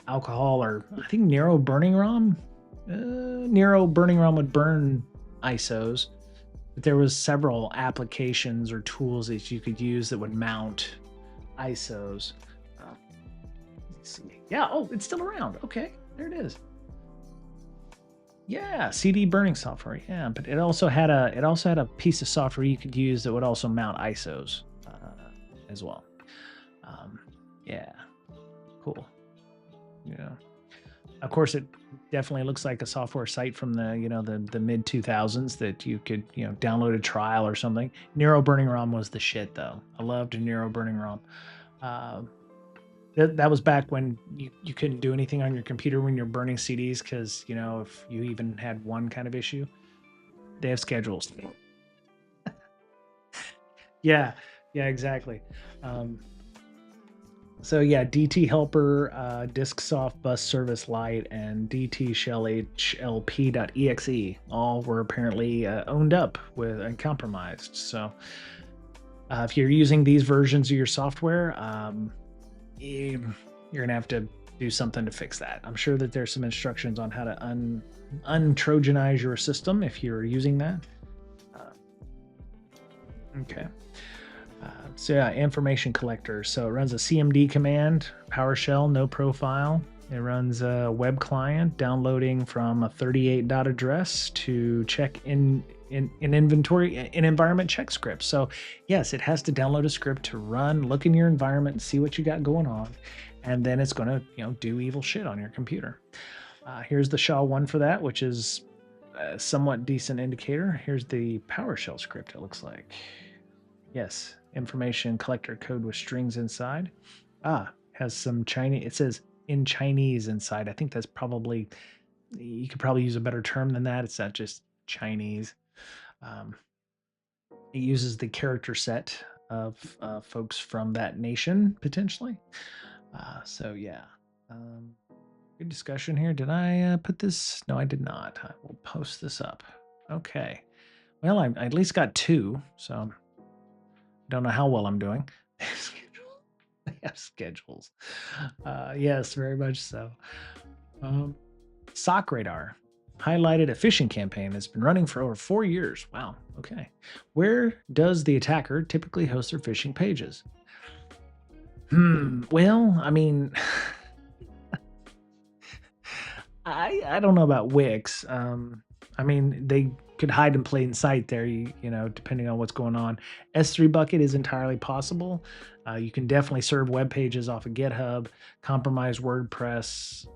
alcohol, or I think Nero burning ROM? Nero burning ROM would burn ISOs, but there was several applications or tools that you could use that would mount ISOs. Let's see. Yeah, it's still around. Okay, there it is. Yeah, CD burning software. Yeah, but it also had a piece of software you could use that would also mount ISOs as well. Um, yeah, cool. Yeah. Of course, it definitely looks like a software site from the mid 2000s that you could download a trial or something. Nero Burning ROM was the shit though. I loved Nero Burning ROM. Uh, that was back when you couldn't do anything on your computer when you're burning CDs because if you even had one kind of issue, they have schedules. Yeah, yeah, exactly. Um, So yeah, DT Helper, DiskSoft Bus Service Lite, and DT Shell HLP.exe all were apparently owned up with and compromised. So if you're using these versions of your software, you're gonna have to do something to fix that. I'm sure that there's some instructions on how to untrojanize your system if you're using that. Okay. So yeah, information collector. So it runs a CMD command, PowerShell, no profile. It runs a web client downloading from a 38 dot address to check in inventory in environment check script. So yes, it has to download a script to run, look in your environment, and see what you got going on, and then it's going to do evil shit on your computer. Here's the SHA-1 for that, which is a somewhat decent indicator. Here's the PowerShell script. It looks like. Yes, information collector code with strings inside. Has some Chinese. It says in Chinese inside. I think that's probably, you could probably use a better term than that. It's not just Chinese. Um, it uses the character set of folks from that nation potentially. So yeah, good discussion here. Did I put this? No, I did not. I will post this up. Okay. Well, I at least got two, so don't know how well I'm doing. They have schedules. Yes, very much so. Sock Radar highlighted a phishing campaign that's been running for over 4 years. Wow. Okay. Where does the attacker typically host their phishing pages? Well, I mean, I don't know about Wix. I mean, they could hide in plain sight there, depending on what's going on. S3 bucket is entirely possible. You can definitely serve web pages off of GitHub, compromise WordPress.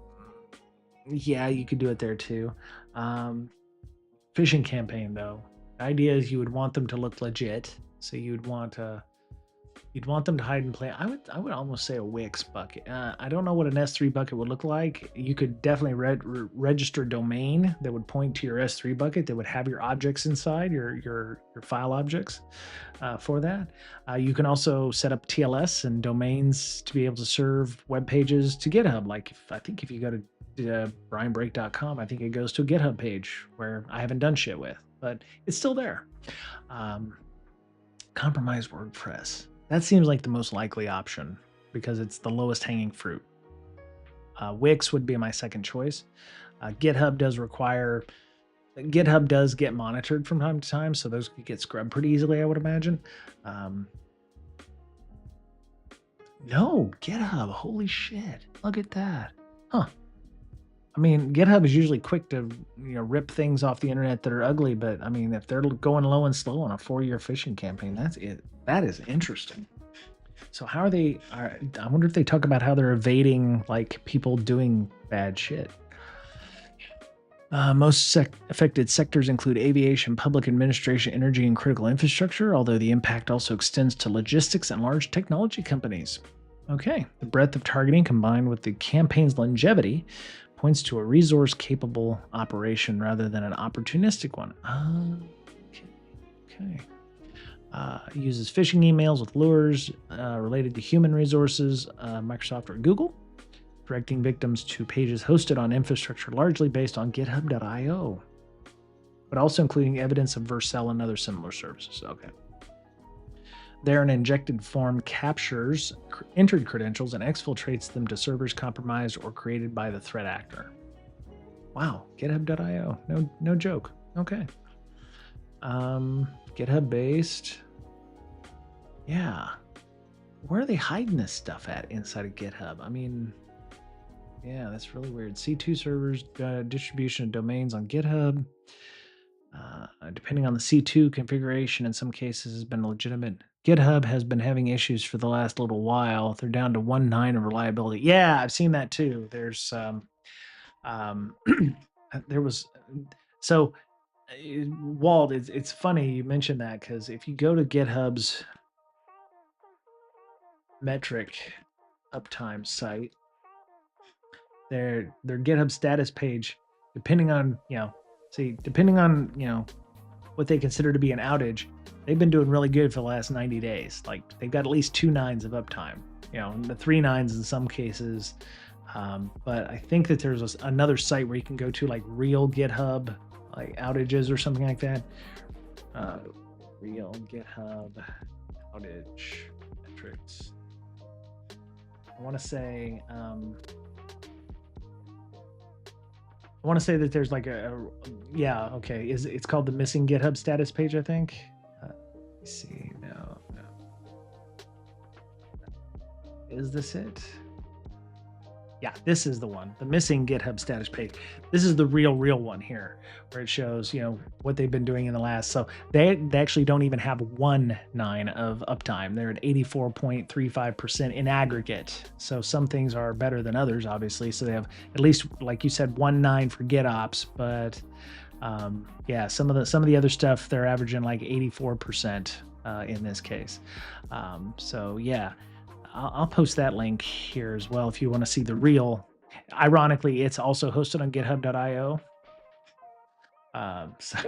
Yeah, you could do it there too. Phishing campaign though. The idea is you would want them to look legit. So you'd want them to hide in plain. I would almost say a Wix bucket. I don't know what an S3 bucket would look like. You could definitely register a domain that would point to your S3 bucket that would have your objects inside, your file objects for that. You can also set up TLS and domains to be able to serve web pages to GitHub. Like I think if you go to brianbrake.com, I think it goes to a GitHub page where I haven't done shit with, but it's still there. Compromise WordPress. That seems like the most likely option because it's the lowest hanging fruit. Wix would be my second choice. GitHub does get monitored from time to time, so those could get scrubbed pretty easily, I would imagine. No, GitHub, holy shit, look at that. Huh. I mean, GitHub is usually quick to rip things off the internet that are ugly, but I mean, if they're going low and slow on a 4-year phishing campaign, that's it. That is interesting. So how are they? I wonder if they talk about how they're evading like people doing bad shit. Most affected sectors include aviation, public administration, energy, and critical infrastructure, although the impact also extends to logistics and large technology companies. Okay, the breadth of targeting combined with the campaign's longevity points to a resource-capable operation rather than an opportunistic one. Okay. Uses phishing emails with lures related to human resources, Microsoft or Google, directing victims to pages hosted on infrastructure largely based on github.io, but also including evidence of Vercel and other similar services. Okay. There, an injected form captures entered credentials and exfiltrates them to servers compromised or created by the threat actor. Wow, github.io. No joke. Okay. GitHub based. Yeah. Where are they hiding this stuff at inside of GitHub? I mean, Yeah, that's really weird. C2 servers, distribution of domains on GitHub. Depending on the C2 configuration, in some cases has been legitimate. GitHub has been having issues for the last little while. They're down to 1.9 of reliability. Yeah, I've seen that too. There's um there was so Walt, it's funny you mentioned that because if you go to GitHub's metric uptime site, their GitHub status page, depending on, depending on, what they consider to be an outage, they've been doing really good for the last 90 days. Like they've got at least 2 nines of uptime, and the 3 nines in some cases. But I think that there's another site where you can go to like real GitHub, like outages or something like that. Real GitHub outage metrics. I want to say, that there's like yeah, okay. It's called the missing GitHub status page, I think. Let me see. No. Is this it? Yeah, this is the one, the missing GitHub status page. This is the real one here, where it shows, what they've been doing in the last. So they actually don't even have 1.9 of uptime. They're at 84.35% in aggregate. So some things are better than others, obviously. So they have at least, like you said, 1.9 for GitOps, but yeah, some of the other stuff they're averaging like 84% in this case. So yeah. I'll post that link here as well if you want to see the real. Ironically, it's also hosted on github.io. So,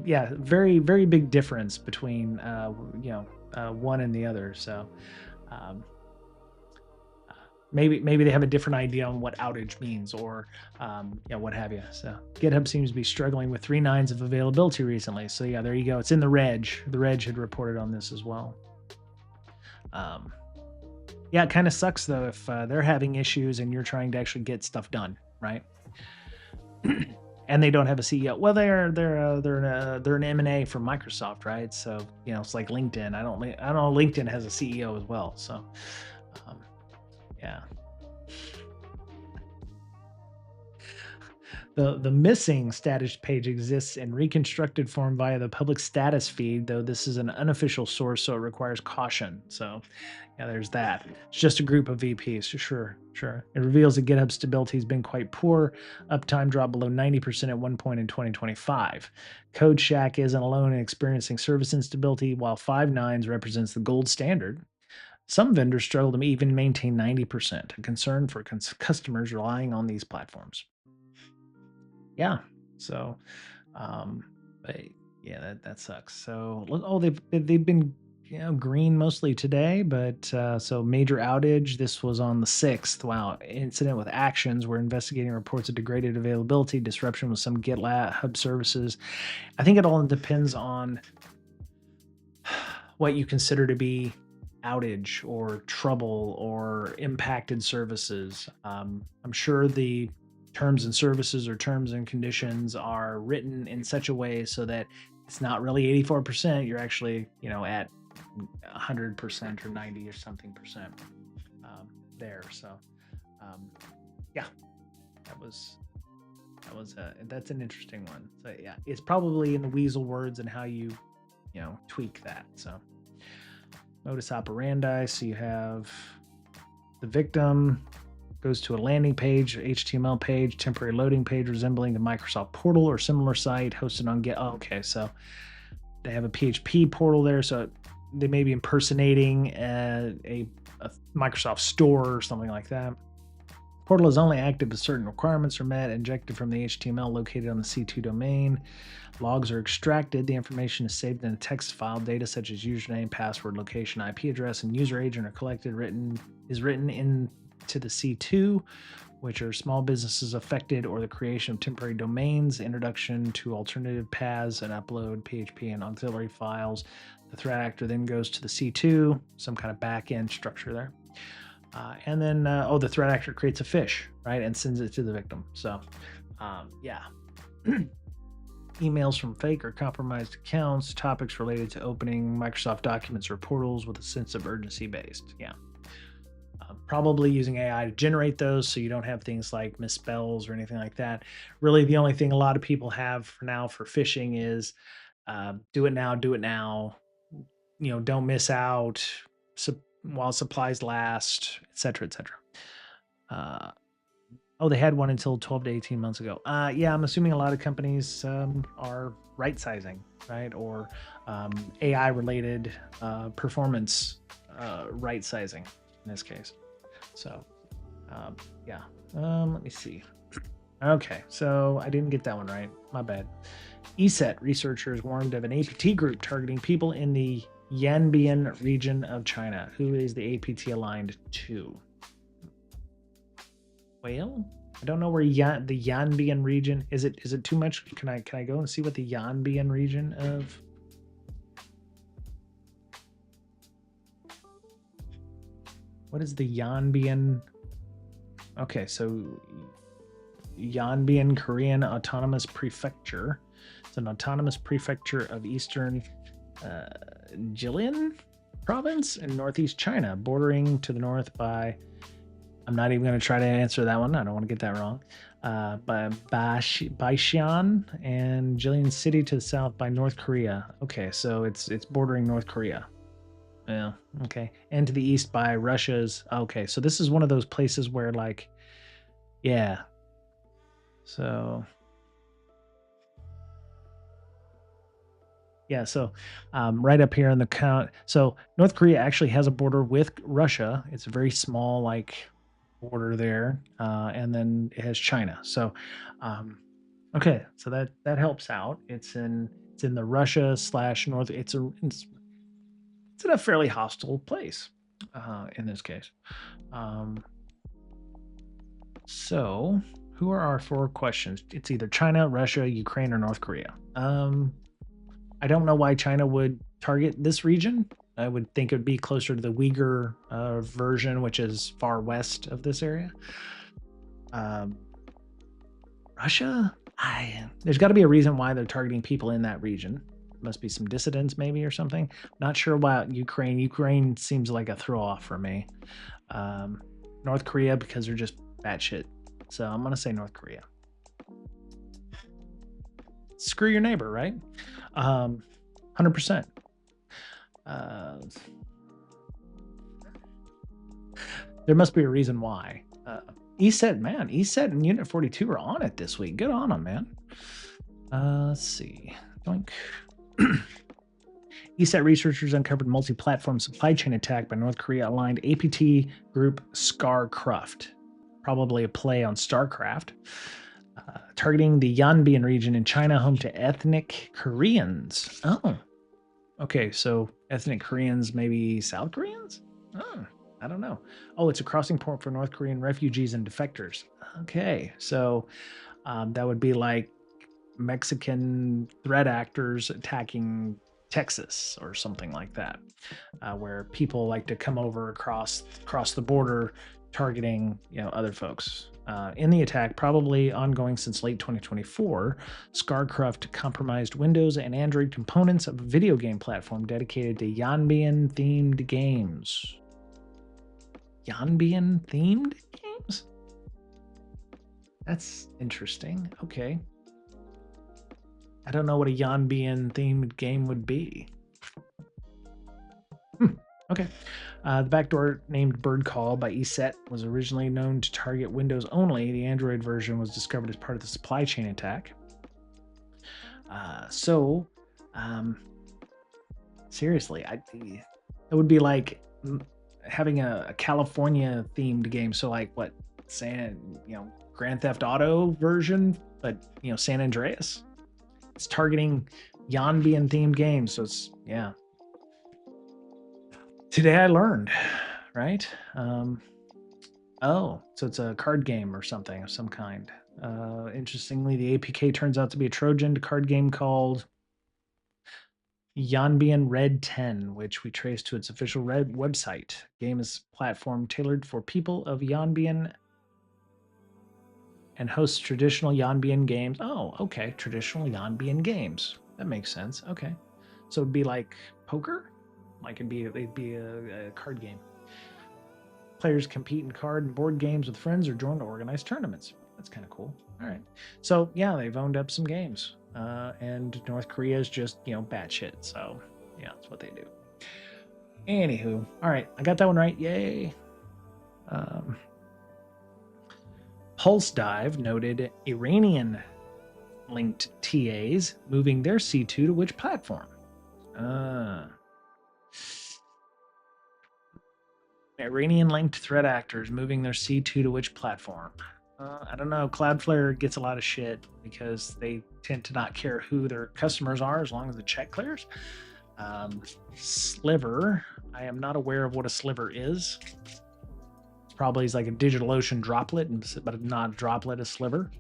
yeah, very, very big difference between, one and the other. So, maybe they have a different idea on what outage means or, what have you. So GitHub seems to be struggling with 3 nines of availability recently. So yeah, there you go. It's in the reg. The reg had reported on this as well. Yeah, it kind of sucks though if they're having issues and you're trying to actually get stuff done, right? And they don't have a CEO. Well, they're an M&A from Microsoft, right? So it's like LinkedIn. I don't know. LinkedIn has a CEO as well. So yeah. The missing status page exists in reconstructed form via the public status feed, though this is an unofficial source, so it requires caution. So, yeah, there's that. It's just a group of VPs. Sure. It reveals that GitHub stability has been quite poor. Uptime dropped below 90% at one point in 2025. CodeShack isn't alone in experiencing service instability, while 5 nines represents the gold standard. Some vendors struggle to even maintain 90%, a concern for customers relying on these platforms. Yeah. So, but yeah, that sucks. So, they've been green mostly today, but so major outage. This was on the 6th. Wow, incident with actions. We're investigating reports of degraded availability, disruption with some GitLab services. I think it all depends on what you consider to be outage or trouble or impacted services. I'm sure the terms and services or terms and conditions are written in such a way so that it's not really 84%. You're actually, at 100% or 90 or something percent there. So, yeah, that's an interesting one. So yeah, it's probably in the weasel words and how you tweak that. So modus operandi. So you have the victim goes to a landing page, HTML page, temporary loading page resembling the Microsoft portal or similar site hosted on Git. Oh, okay, so they have a PHP portal there, so they may be impersonating a Microsoft store or something like that. Portal is only active if certain requirements are met, injected from the HTML located on the C2 domain. Logs are extracted. The information is saved in a text file. Data such as username, password, location, IP address, and user agent are collected, written into the C2, which are small businesses affected, or the creation of temporary domains, introduction to alternative paths, and upload PHP and auxiliary files. The threat actor then goes to the C2, some kind of back-end structure there. And then, the threat actor creates a fish, right, and sends it to the victim. So, yeah. Emails from fake or compromised accounts, topics related to opening Microsoft documents or portals with a sense of urgency based. Yeah. Probably using AI to generate those so you don't have things like misspells or anything like that. Really, the only thing a lot of people have for now for phishing is do it now, don't miss out while supplies last, et cetera, et cetera. Uh, oh, they had one until 12 to 18 months ago. Yeah, I'm assuming a lot of companies are right sizing, right? Or AI related performance right sizing in this case. So, yeah. Let me see. Okay, so I didn't get that one right. My bad. ESET researchers warned of an APT group targeting people in the Yanbian region of China. Who is the APT aligned to? Well, I don't know where the Yanbian region is. It too much? Can I go and see what the Yanbian region of? What is the Yanbian? Okay, so Yanbian Korean Autonomous Prefecture. It's an autonomous prefecture of eastern Jilin province in northeast China, bordering to the north by. I'm not even going to try to answer that one. I don't want to get that wrong. By Baishan and Jilin City to the south by North Korea. Okay, so it's bordering North Korea. Yeah. Okay, and to the east by Russia's. Okay, so this is one of those places where yeah. So yeah, so right up here in the count. So North Korea actually has a border with Russia. It's a very small border there, and then it has China. So, okay, so that helps out. It's in the Russia slash North. It's in a fairly hostile place, in this case. Um, so, who are our four questions? It's either China, Russia, Ukraine, or North Korea. I don't know why China would target this region. I would think it would be closer to the Uyghur version, which is far west of this area. Russia, there's got to be a reason why they're targeting people in that region. Must be some dissidents, maybe, or something. Not sure about Ukraine. Ukraine seems like a throw off for me. North Korea, because they're just batshit. So I'm gonna say North Korea. Screw your neighbor, right? 100%. There must be a reason why. ESET and Unit 42 are on it this week. Good on them, man. Let's see. Doink. ESET researchers uncovered multi-platform supply chain attack by North Korea-aligned APT group Scarcraft, probably a play on StarCraft, targeting the Yanbian region in China, home to ethnic Koreans. Oh, okay. So ethnic Koreans, maybe South Koreans? Oh, I don't know. Oh, it's a crossing point for North Korean refugees and defectors. Okay, so that would be like Mexican threat actors attacking Texas or something like that, where people like to come over across the border, targeting other folks. In the attack, probably ongoing since late 2024, Scarcraft compromised Windows and Android components of a video game platform dedicated to Yanbian themed games. Yanbian themed games? That's interesting. Okay. I don't know what a Yanbian themed game would be. Okay. The backdoor named Bird Call by ESET was originally known to target Windows only. The Android version was discovered as part of the supply chain attack. Seriously, it would be like having a California themed game. So like what, Grand Theft Auto version, but San Andreas. It's targeting Yanbian themed games. So it's, yeah. Today I learned, right? So it's a card game or something of some kind. Interestingly, the APK turns out to be a Trojan card game called Yanbian Red 10, which we trace to its official Red website. Game is platform tailored for people of Yanbian and hosts traditional Yanbian games. Oh, okay. Traditional Yanbian games. That makes sense. Okay. So it'd be like poker? Like it'd be a card game. Players compete in card and board games with friends or join organized tournaments. That's kind of cool. All right. So yeah, they've owned up some games. And North Korea is just, batshit. So yeah, that's what they do. Anywho, all right, I got that one right. Yay. Pulse Dive noted Iranian linked TAs moving their C2 to which platform? Iranian linked threat actors moving their C2 to which platform? I don't know. Cloudflare gets a lot of shit because they tend to not care who their customers are as long as the check clears. Sliver, I am not aware of what a sliver is. It's probably like a DigitalOcean droplet, but not a droplet, a sliver.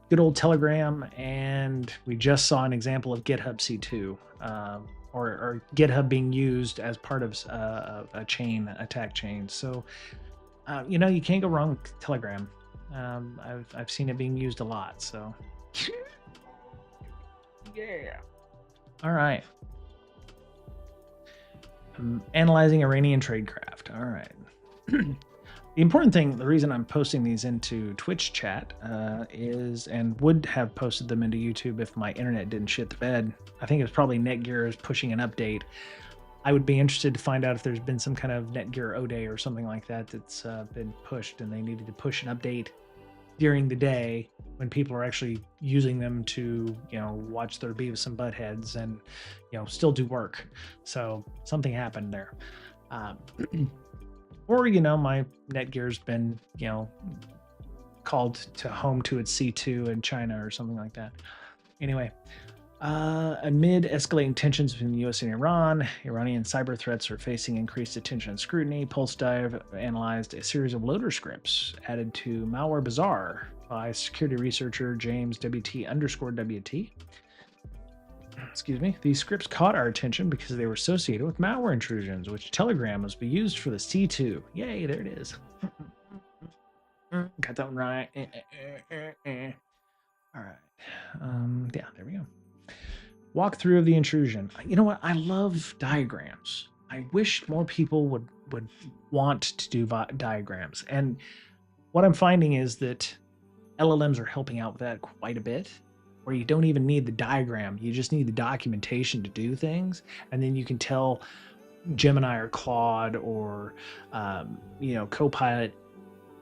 Good old Telegram, and we just saw an example of GitHub C2, or GitHub being used as part of a attack chain. So, you can't go wrong with Telegram. I've seen it being used a lot. So, yeah. All right. Analyzing Iranian tradecraft. All right. The important thing, the reason I'm posting these into Twitch chat is, and would have posted them into YouTube if my internet didn't shit the bed. I think it was probably Netgear is pushing an update. I would be interested to find out if there's been some kind of Netgear O-Day or something like that that's been pushed, and they needed to push an update during the day when people are actually using them to, watch their Beavis and Buttheads and, still do work. So something happened there. Or, my Netgear's been, called to home to its C2 in China or something like that. Anyway, amid escalating tensions between the US and Iran, Iranian cyber threats are facing increased attention and scrutiny. Pulse Dive analyzed a series of loader scripts added to Malware Bazaar by security researcher James WT_WT. Excuse me. These scripts caught our attention because they were associated with malware intrusions, which Telegram was used for the C2. Yay, there it is. Got that one right. All right. Yeah, there we go. Walkthrough of the intrusion. You know what? I love diagrams. I wish more people would want to do diagrams. And what I'm finding is that LLMs are helping out with that quite a bit, where you don't even need the diagram. You just need the documentation to do things. And then you can tell Gemini or Claude or, Copilot,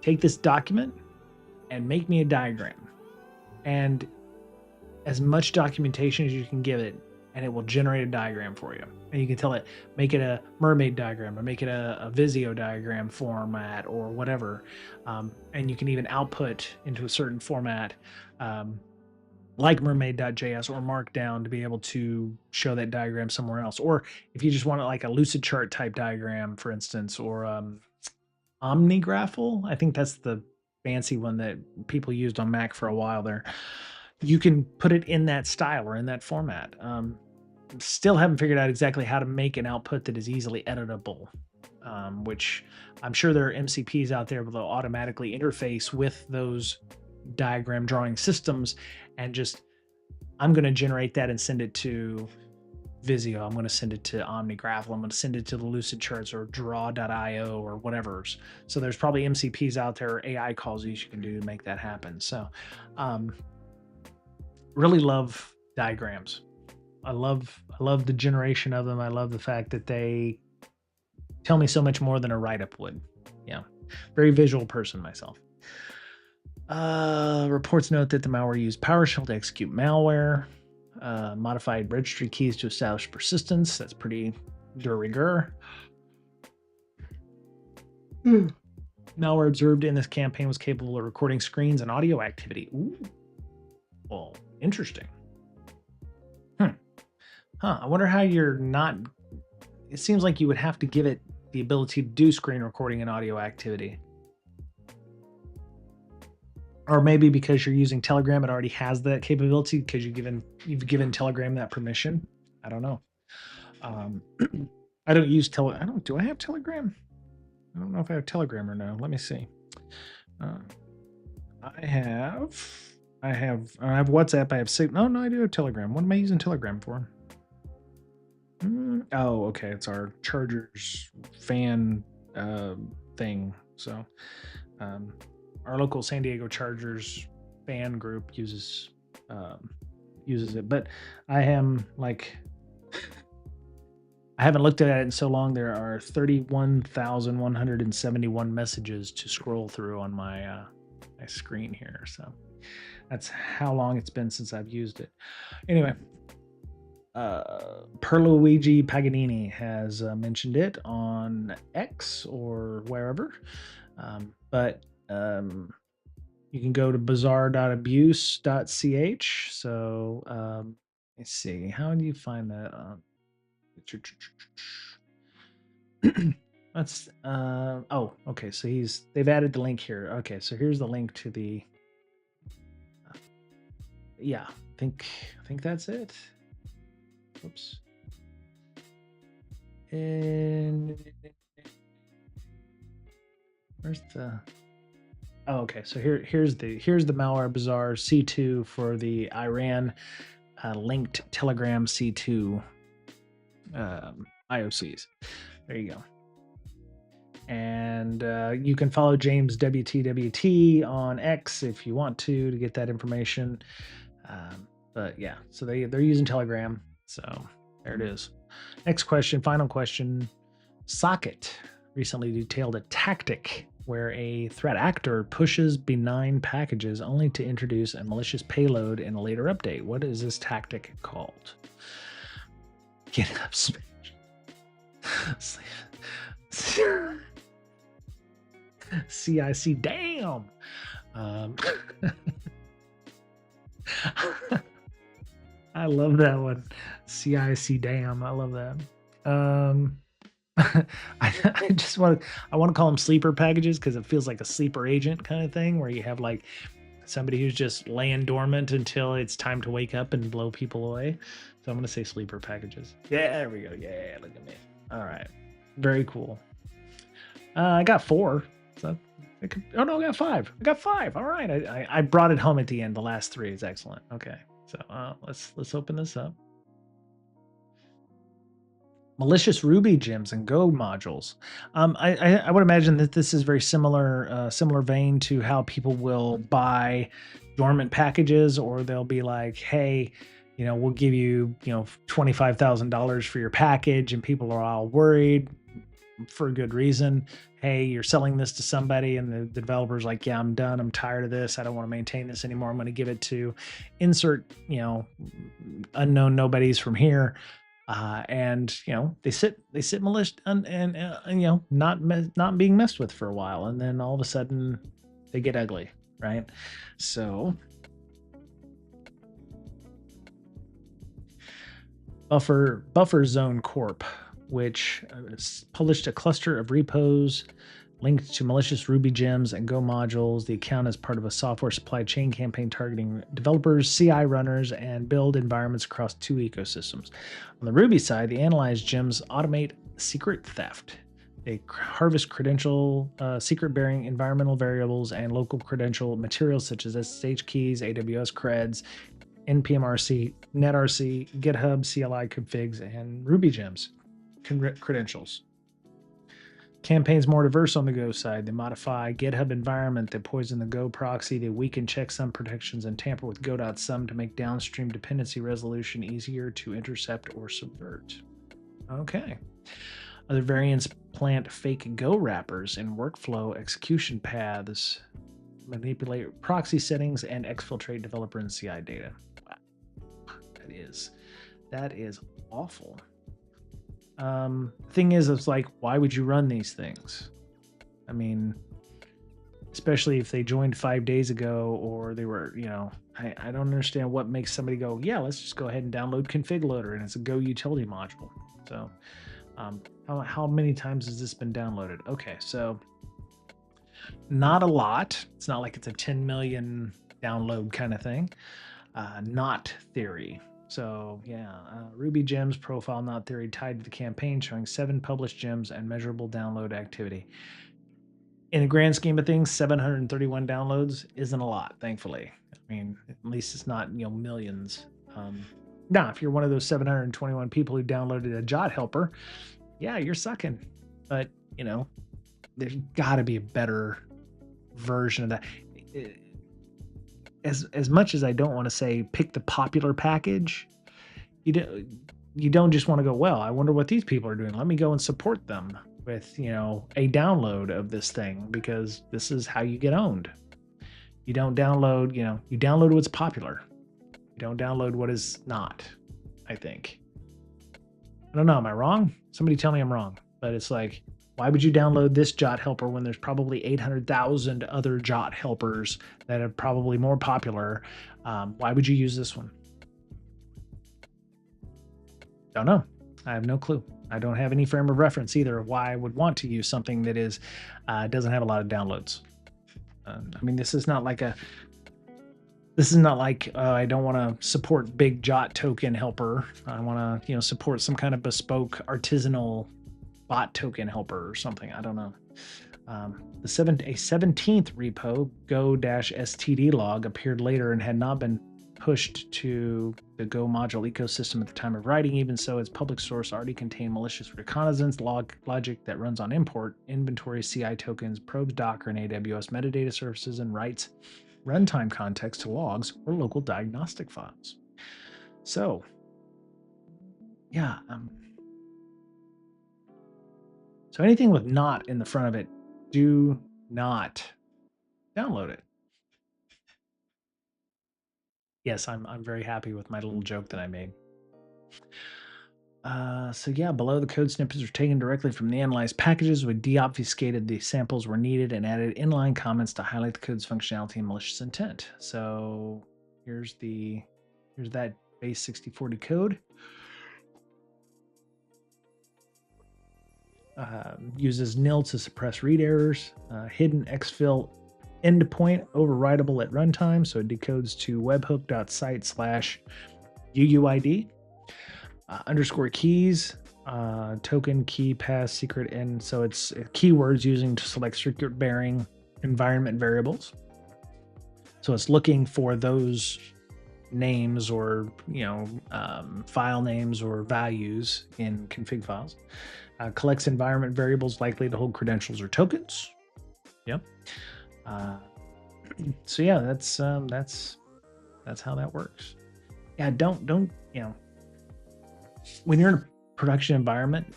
take this document and make me a diagram. And as much documentation as you can give it, and it will generate a diagram for you. And you can tell it, make it a mermaid diagram, or make it a Visio diagram format, or whatever. And you can even output into a certain format, like mermaid.js or Markdown, to be able to show that diagram somewhere else. Or if you just want it like a lucid chart type diagram, for instance, or OmniGraffle, I think that's the fancy one that people used on Mac for a while there. You can put it in that style or in that format. Still haven't figured out exactly how to make an output that is easily editable, which I'm sure there are MCPs out there that will automatically interface with those diagram drawing systems, and I'm going to generate that and send it to Visio. I'm going to send it to OmniGraffle. I'm going to send it to the Lucid Charts or Draw.io or whatever. So there's probably MCPs out there, or AI calls you can do to make that happen. So, really love diagrams. I love the generation of them. I love the fact that they tell me so much more than a write-up would. Yeah, very visual person myself. Reports note that the malware used PowerShell to execute malware, modified registry keys to establish persistence. That's pretty de rigueur. Malware observed in this campaign was capable of recording screens and audio activity. Ooh. Well, interesting. I wonder how you're not... It seems like you would have to give it the ability to do screen recording and audio activity. Or maybe because you're using Telegram, it already has that capability because you've given Telegram that permission. I don't know. I don't use do I have Telegram? I don't know if I have Telegram or no. Let me see. I have WhatsApp. I have no, I do have Telegram. What am I using Telegram for? Oh, okay. It's our Chargers fan thing. So our local San Diego Chargers fan group uses it, but I am like I haven't looked at it in so long. There are 31,171 messages to scroll through on my screen here. So that's how long it's been since I've used it. Anyway, Perluigi Paganini has mentioned it on X or wherever, but you can go to bizarre.abuse.ch. So let's see, how do you find that? That's oh, okay. So they've added the link here. Okay, so here's the link to the. Yeah, I think that's it. Oops. And where's the? Oh, okay. So here's the malware bazaar C2 for the Iran linked Telegram C2 IOCs. There you go. And you can follow James WTWT on X if you want to get that information. But yeah, so they're using Telegram. So there it is. Next question, final question. Socket recently detailed a tactic where a threat actor pushes benign packages only to introduce a malicious payload in a later update. What is this tactic called? GitHub smash. CIC, damn. I love that one. CIC, damn. I love that. I just want to call them sleeper packages because it feels like a sleeper agent kind of thing where you have like somebody who's just laying dormant until it's time to wake up and blow people away. So I'm going to say sleeper packages. Yeah, there we go. Yeah, look at me. All right. Very cool. I got 4. So I got 5. I got 5. All right. I brought it home at the end. The last 3 is excellent. Okay. So let's open this up. Malicious Ruby gems and Go modules. I would imagine that this is very similar vein to how people will buy dormant packages, or they'll be like, hey, we'll give you, $25,000 for your package, and people are all worried for a good reason. Hey, you're selling this to somebody, and the developer's like, yeah, I'm done. I'm tired of this. I don't want to maintain this anymore. I'm going to give it to insert, unknown nobodies from here. And they sit malicious and not being messed with for a while, and then all of a sudden they get ugly, right? So Buffer Zone Corp, which published a cluster of repos linked to malicious Ruby gems and Go modules. The account is part of a software supply chain campaign targeting developers, CI runners, and build environments across 2 ecosystems. On the Ruby side, the analyzed gems automate secret theft. They harvest credential, secret-bearing environmental variables, and local credential materials such as SSH keys, AWS creds, npm-rc, netrc, GitHub, CLI configs, and Ruby gems credentials. Campaign's more diverse on the Go side. They modify GitHub environment, they poison the Go proxy, they weaken checksum protections, and tamper with go.sum to make downstream dependency resolution easier to intercept or subvert. Okay. Other variants plant fake Go wrappers in workflow execution paths, manipulate proxy settings, and exfiltrate developer and CI data. Wow. That is awful. Thing is, it's like, why would you run these things? I mean, especially if they joined 5 days ago, or they were, I don't understand what makes somebody go, yeah, let's just go ahead and download config loader, and it's a Go utility module. So how many times has this been downloaded? Okay, so not a lot. It's not like it's a 10 million download kind of thing. Not theory. So yeah, Ruby gems profile not theory tied to the campaign, showing 7 published gems and measurable download activity. In the grand scheme of things, 731 downloads isn't a lot, thankfully. I mean, at least it's not millions. Now, if you're one of those 721 people who downloaded a Jot helper, yeah, you're sucking. But there's got to be a better version of that. As much as I don't want to say pick the popular package, you don't just want to go, well, I wonder what these people are doing. Let me go and support them with, a download of this thing, because this is how you get owned. You don't download, you download what's popular. You don't download what is not, I think. I don't know. Am I wrong? Somebody tell me I'm wrong. But it's like, why would you download this Jot helper when there's probably 800,000 other Jot helpers that are probably more popular? Why would you use this one? Don't know. I have no clue. I don't have any frame of reference either of why I would want to use something that is doesn't have a lot of downloads. I mean, this is not like I don't want to support big Jot token helper. I want to support some kind of bespoke artisanal bot token helper or something. I don't know. A 17th repo, go-std log, appeared later and had not been pushed to the Go module ecosystem at the time of writing. Even so, its public source already contained malicious reconnaissance logic that runs on import, inventory, CI tokens, probes Docker and AWS metadata services, and writes runtime context to logs or local diagnostic files. So, yeah. So anything with not in the front of it, do not download it. Yes, I'm very happy with my little joke that I made. So yeah, below the code snippets were taken directly from the analyzed packages. We deobfuscated the samples were needed and added inline comments to highlight the code's functionality and malicious intent. So here's that base 6040 code. Uses nil to suppress read errors. Hidden exfil endpoint overridable at runtime, so it decodes to webhook.site/uuid. Underscore keys, token, key, pass, secret, and so it's keywords using to select secret bearing environment variables. So it's looking for those names or file names or values in config files. Collects environment variables likely to hold credentials or tokens. Yep. So yeah, that's how that works. Yeah, don't when you're in a production environment,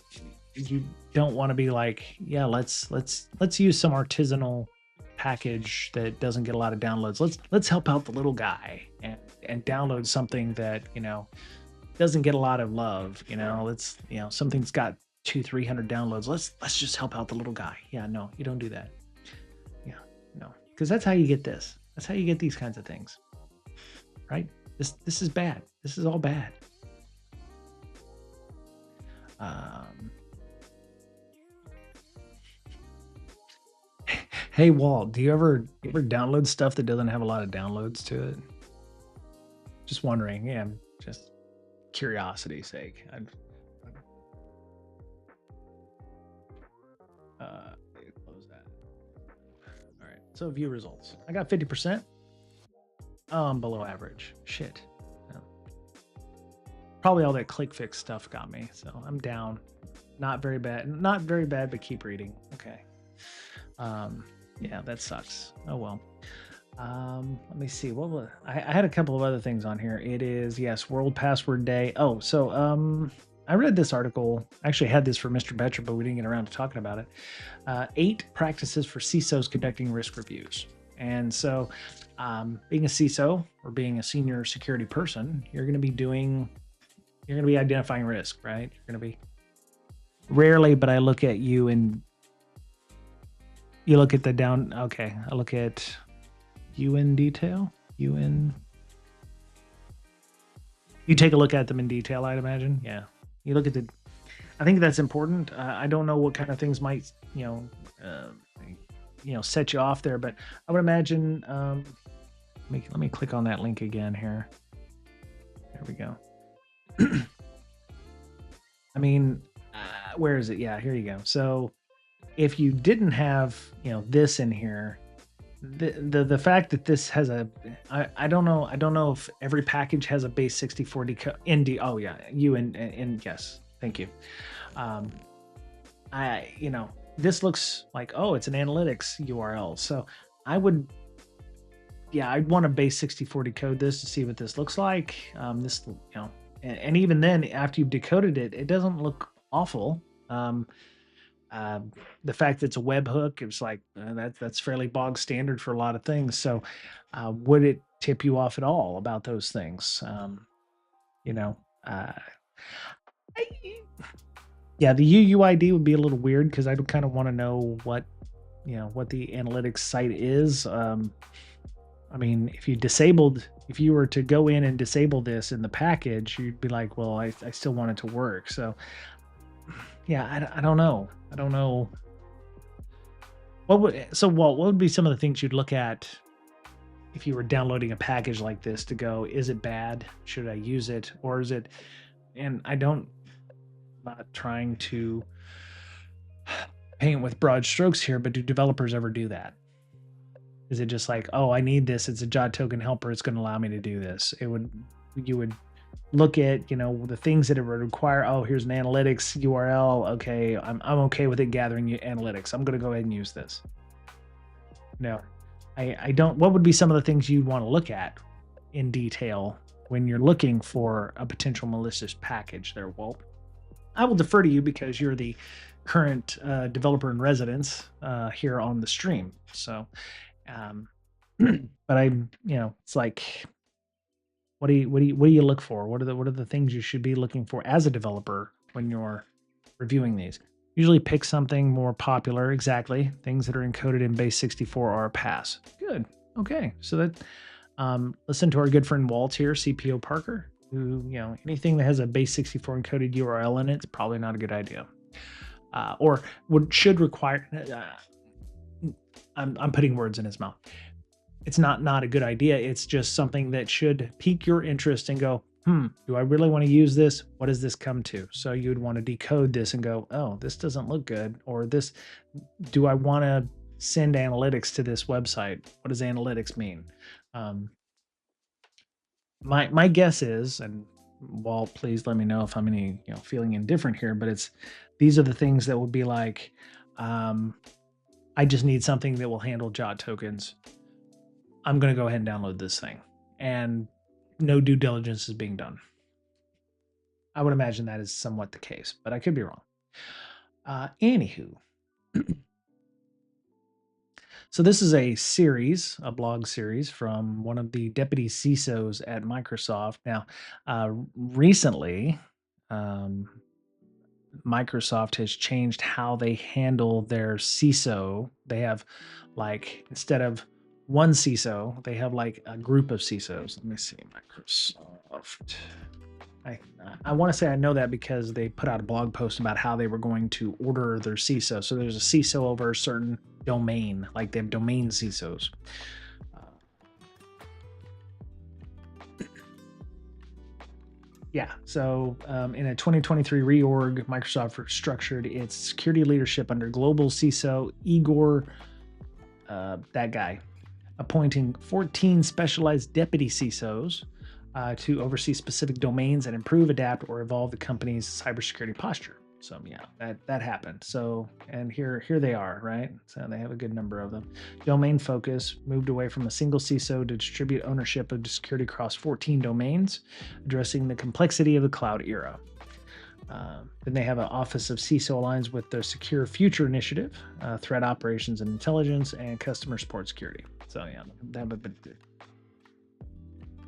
you don't want to be like, yeah, let's use some artisanal package that doesn't get a lot of downloads. Let's help out the little guy and download something that doesn't get a lot of love. Let's something's got 200-300 downloads. Let's just help out the little guy. Yeah, no, you don't do that. Yeah, no, because that's how you get this. That's how you get these kinds of things, right? This is bad. This is all bad. Hey Walt, do you ever download stuff that doesn't have a lot of downloads to it? Just wondering. Yeah, just curiosity's sake. Close that. All right. So view results. I got 50%. Oh, I'm below average. Shit. Yeah. Probably all that click fix stuff got me. So I'm down. Not very bad. Not very bad, but keep reading. Okay. Yeah, that sucks. Oh well. Let me see. I had a couple of other things on here. It is, yes, World Password Day. Oh, so I read this article. I actually had this for Mr. Betcher, but we didn't get around to talking about it. 8 practices for CISOs conducting risk reviews. And so, being a CISO or being a senior security person, you're going to be identifying risk, right? You're going to be rarely, but I look at you and you look at the down. Okay. I look at you in detail. You take a look at them in detail, I'd imagine. Yeah. You look at I think that's important. I don't know what kind of things might, set you off there, but I would imagine, let me click on that link again here. There we go. I mean, where is it? Yeah, here you go. So if you didn't have, this in here, the fact that this has I don't know if every package has a base 6040 ND. Oh yeah, and yes, thank you. this looks like, oh, it's an analytics URL. So I would, yeah, I'd want to base 64 decode this to see what this looks like. This, and even then, after you've decoded it, it doesn't look awful. Um, uh, the fact that it's a webhook, it's like that's fairly bog standard for a lot of things. So, would it tip you off at all about those things? You know, uh, I- yeah, the UUID would be a little weird because I kind of want to know what the analytics site is. I mean, if you were to go in and disable this in the package, you'd be like, well, I still want it to work. So, yeah, I don't know. I don't know. Walt, what would be some of the things you'd look at if you were downloading a package like this to go, is it bad? Should I use it? Or is it, and I'm not trying to paint with broad strokes here, but do developers ever do that? Is it just like, oh, I need this. It's a jot token helper. It's going to allow me to do this. You would look at, the things that it would require. Oh, here's an analytics URL. Okay. I'm okay with it gathering analytics. I'm going to go ahead and use this. No, I don't. What would be some of the things you'd want to look at in detail when you're looking for a potential malicious package there, Walt? I will defer to you because you're the current developer in residence here on the stream. So, um, but it's like, what do you look for? What are the things you should be looking for as a developer when you're reviewing these? Usually pick something more popular. Exactly, things that are encoded in base 64 or pass. Good. Okay, so that listen to our good friend Walt here, CPO Parker. Who anything that has a base 64 encoded URL in it, it's probably not a good idea. Or would should require. I'm putting words in his mouth. It's not a good idea. It's just something that should pique your interest and go, do I really want to use this? What does this come to? So you'd want to decode this and go, oh, this doesn't look good. Or this, do I want to send analytics to this website? What does analytics mean? My guess is, and Walt, please let me know if I'm feeling indifferent here, but these are the things that will be like, I just need something that will handle jot tokens. I'm going to go ahead and download this thing, and no due diligence is being done. I would imagine that is somewhat the case, but I could be wrong. Anywho, so this is a blog series from one of the deputy CISOs at Microsoft. Now, recently, Microsoft has changed how they handle their CISO. They have instead of one CISO, they have a group of CISOs. Let me see, Microsoft. I want to say I know that because they put out a blog post about how they were going to order their CISO. So there's a CISO over a certain domain, like they have domain CISOs. Yeah. So in a 2023 reorg, Microsoft structured its security leadership under global CISO Igor, that guy, appointing 14 specialized deputy CISOs to oversee specific domains and improve, adapt, or evolve the company's cybersecurity posture. So yeah, that happened. So and here they are, right? So they have a good number of them. Domain focus moved away from a single CISO to distribute ownership of security across 14 domains, addressing the complexity of the cloud era. Then they have an Office of CISO aligns with their Secure Future initiative, threat operations and intelligence, and customer support security. So yeah, that would be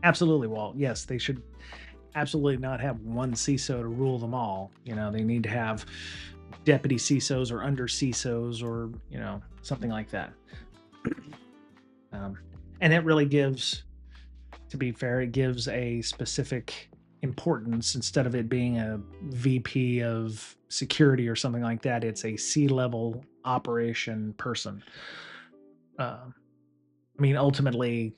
absolutely, Walt. Yes, they should absolutely not have one CISO to rule them all. They need to have deputy CISOs or under CISOs or something like that. And it really gives, to be fair, it gives a specific importance instead of it being a VP of security or something like that. It's a C-level operation person. Ultimately,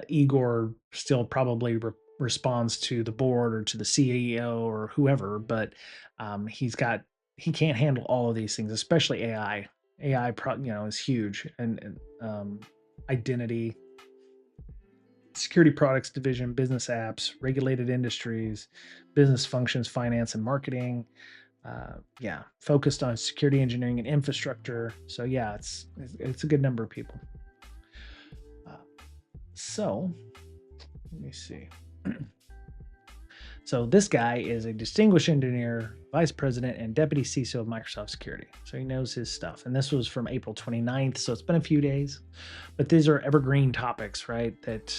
Igor still probably responds to the board or to the CEO or whoever, but he can't handle all of these things, especially AI. AI, is huge, and identity, security products division, business apps, regulated industries, business functions, finance and marketing, Yeah, focused on security engineering and infrastructure. So yeah, it's a good number of people. Uh, so let me see. So this guy is a distinguished engineer, vice president, and deputy CISO of Microsoft Security. So he knows his stuff. And this was from April 29th. So it's been a few days, but these are evergreen topics, right? That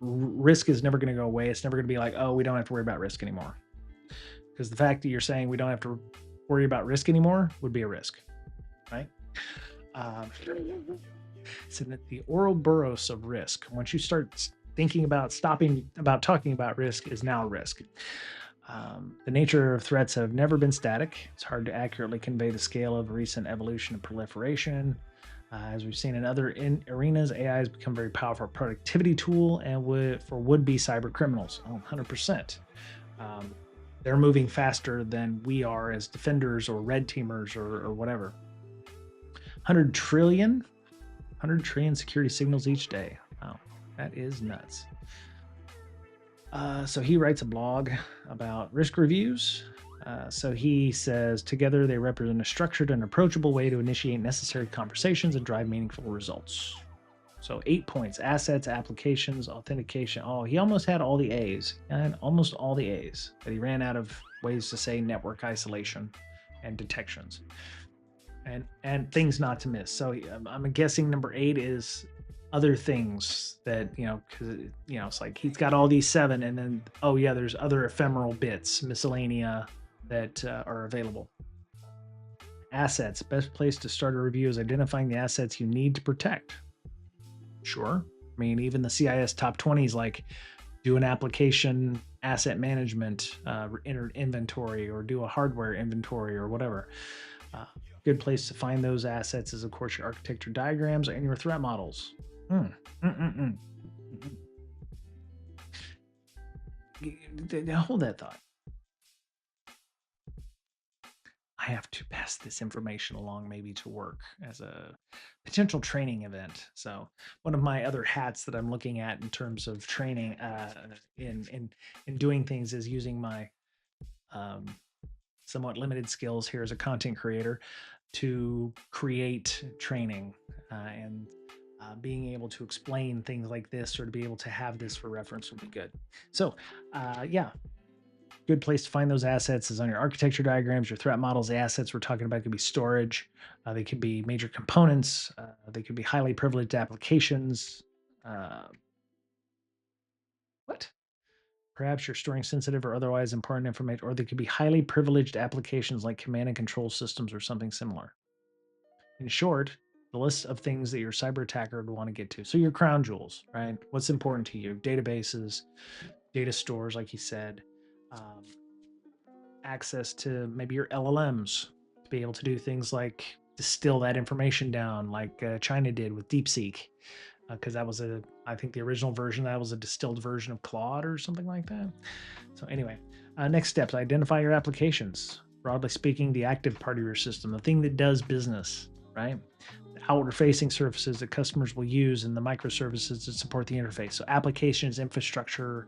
risk is never going to go away. It's never going to be like, oh, we don't have to worry about risk anymore. Because the fact that you're saying we don't have to worry about risk anymore would be a risk, right? So that the Ouroboros of risk, once you start thinking about talking about risk, is now risk. The nature of threats have never been static. It's hard to accurately convey the scale of recent evolution and proliferation. As we've seen in other arenas, AI has become a very powerful productivity tool and for would-be cyber criminals. 100%. They're moving faster than we are as defenders or red teamers or whatever. 100 trillion security signals each day. Wow, that is nuts. So he writes a blog about risk reviews. So he says, together they represent a structured and approachable way to initiate necessary conversations and drive meaningful results. So 8 points: assets, applications, authentication. Oh, he almost had all the A's. And almost all the A's. But he ran out of ways to say network isolation and detections. And things not to miss. So I'm guessing number 8 is other things that, because, it's like he's got all these 7, and then, oh yeah, there's other ephemeral bits, miscellanea, that are available. Assets. Best place to start a review is identifying the assets you need to protect. Sure. I mean, even the CIS top 20 is like, do an application asset management inventory, or do a hardware inventory, or whatever. Good place to find those assets is, of course, your architecture diagrams and your threat models. Hold that thought. I have to pass this information along, maybe to work as a potential training event. So one of my other hats that I'm looking at in terms of training in doing things is using my somewhat limited skills here as a content creator to create training and being able to explain things like this, or to be able to have this for reference, would be good. So yeah, good place to find those assets is on your architecture diagrams, your threat models. The assets we're talking about could be storage, they could be major components, they could be highly privileged applications. What? Perhaps you're storing sensitive or otherwise important information, or they could be highly privileged applications like command and control systems or something similar. In short, the list of things that your cyber attacker would want to get to. So your crown jewels, right? What's important to you? Databases, data stores, like you said, access to maybe your LLMs to be able to do things like distill that information down, like China did with DeepSeek, because that was I think the original version, that was a distilled version of Claude or something like that. So anyway, next steps: identify your applications. Broadly speaking, the active part of your system, the thing that does business, right? The outward-facing surfaces that customers will use, and the microservices that support the interface. So applications, infrastructure.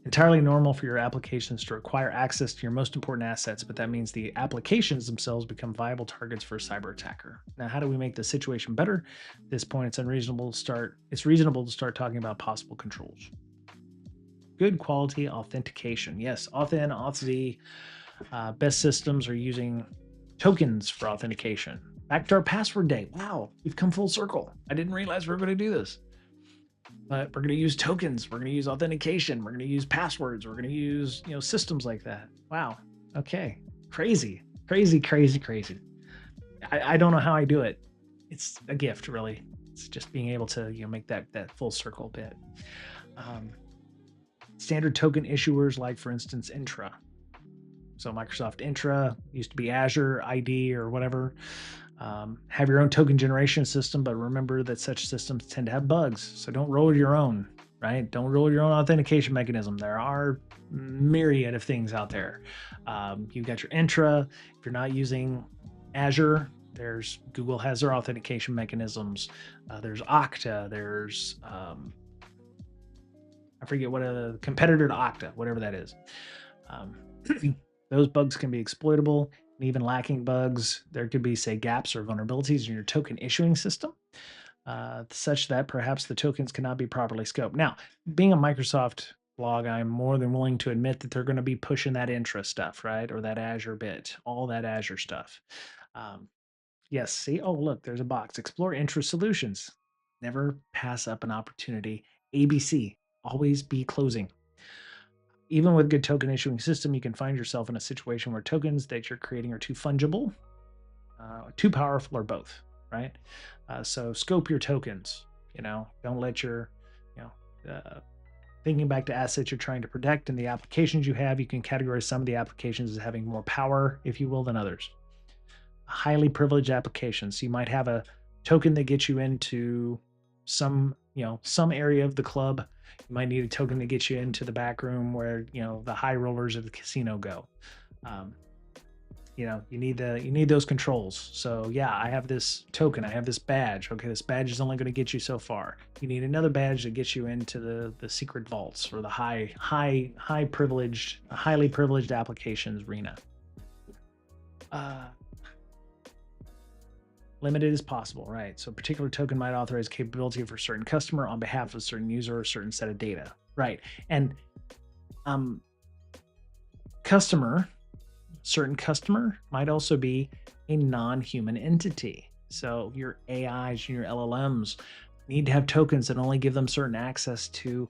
Entirely normal for your applications to require access to your most important assets, but that means the applications themselves become viable targets for a cyber attacker. Now, how do we make the situation better? At this point, it's reasonable to start talking about possible controls. Good quality authentication. Yes, Auth-in, Auth-z. Best systems are using tokens for authentication. Back to our password day. Wow, we've come full circle. I didn't realize we were going to do this. But we're going to use tokens. We're going to use authentication. We're going to use passwords. We're going to use, systems like that. Wow. Okay. Crazy. I don't know how I do it. It's a gift, really. It's just being able to, make that full circle bit. Standard token issuers, like, for instance, Intra. So Microsoft Intra used to be Azure ID or whatever. Have your own token generation system, but remember that such systems tend to have bugs. So don't roll your own, right? Don't roll your own authentication mechanism. There are myriad of things out there. You've got your Intra. If you're not using Azure, Google has their authentication mechanisms. There's Okta. There's I forget what a competitor to Okta, whatever that is. Those bugs can be exploitable, and even lacking bugs, there could be, say, gaps or vulnerabilities in your token issuing system, such that perhaps the tokens cannot be properly scoped. Now, being a Microsoft blog, I'm more than willing to admit that they're going to be pushing that Intra stuff, right? Or that Azure bit, all that Azure stuff. Um, yes, see, oh, look, there's a box. Explore Intra solutions. Never pass up an opportunity. ABC, always be closing. Even with good token issuing system, you can find yourself in a situation where tokens that you're creating are too fungible, too powerful, or both, right? So scope your tokens. Don't let your, you know, thinking back to assets you're trying to protect and the applications you have, you can categorize some of the applications as having more power, if you will, than others. Highly privileged applications. So you might have a token that gets you into some area of the club. You might need a token to get you into the back room where the high rollers of the casino go. You need those controls. So yeah, I have this token, I have this badge. Okay, this badge is only going to get you so far. You need another badge that gets you into the secret vaults or the highly privileged applications arena. Limited as possible, right? So a particular token might authorize capability for a certain customer on behalf of a certain user or a certain set of data, right? And certain customer might also be a non-human entity. So your AIs and your LLMs need to have tokens that only give them certain access to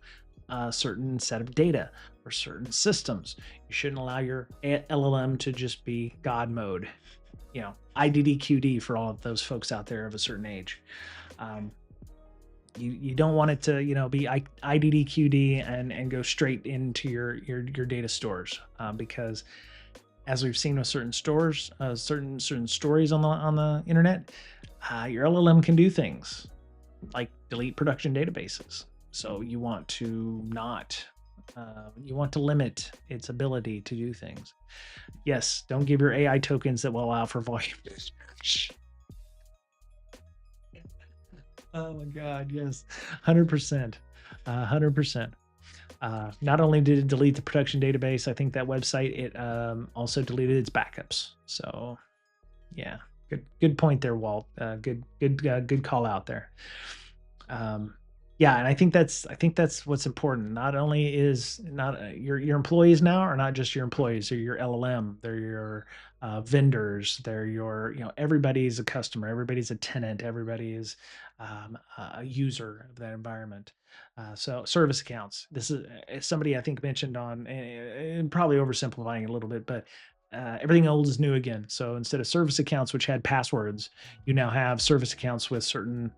a certain set of data or certain systems. You shouldn't allow your LLM to just be God mode. IDDQD for all of those folks out there of a certain age. You don't want it to be IDDQD and go straight into your data stores, because as we've seen with certain stores, certain stories on the internet, your LLM can do things like delete production databases. So you want to limit its ability to do things. Yes, don't give your AI tokens that will allow for volume search. Oh my God, yes, 100%, 100%. Not only did it delete the production database, I think that website, it also deleted its backups. So yeah, good point there, Walt. Good call out there. Yeah, and I think that's what's important. Not only is not your employees now are not just your employees, they're your LLM, they're your vendors, they're your everybody's a customer, everybody's a tenant, everybody is a user of that environment. So service accounts. This is somebody I think mentioned on, and probably oversimplifying it a little bit, but everything old is new again. So instead of service accounts which had passwords, you now have service accounts with certain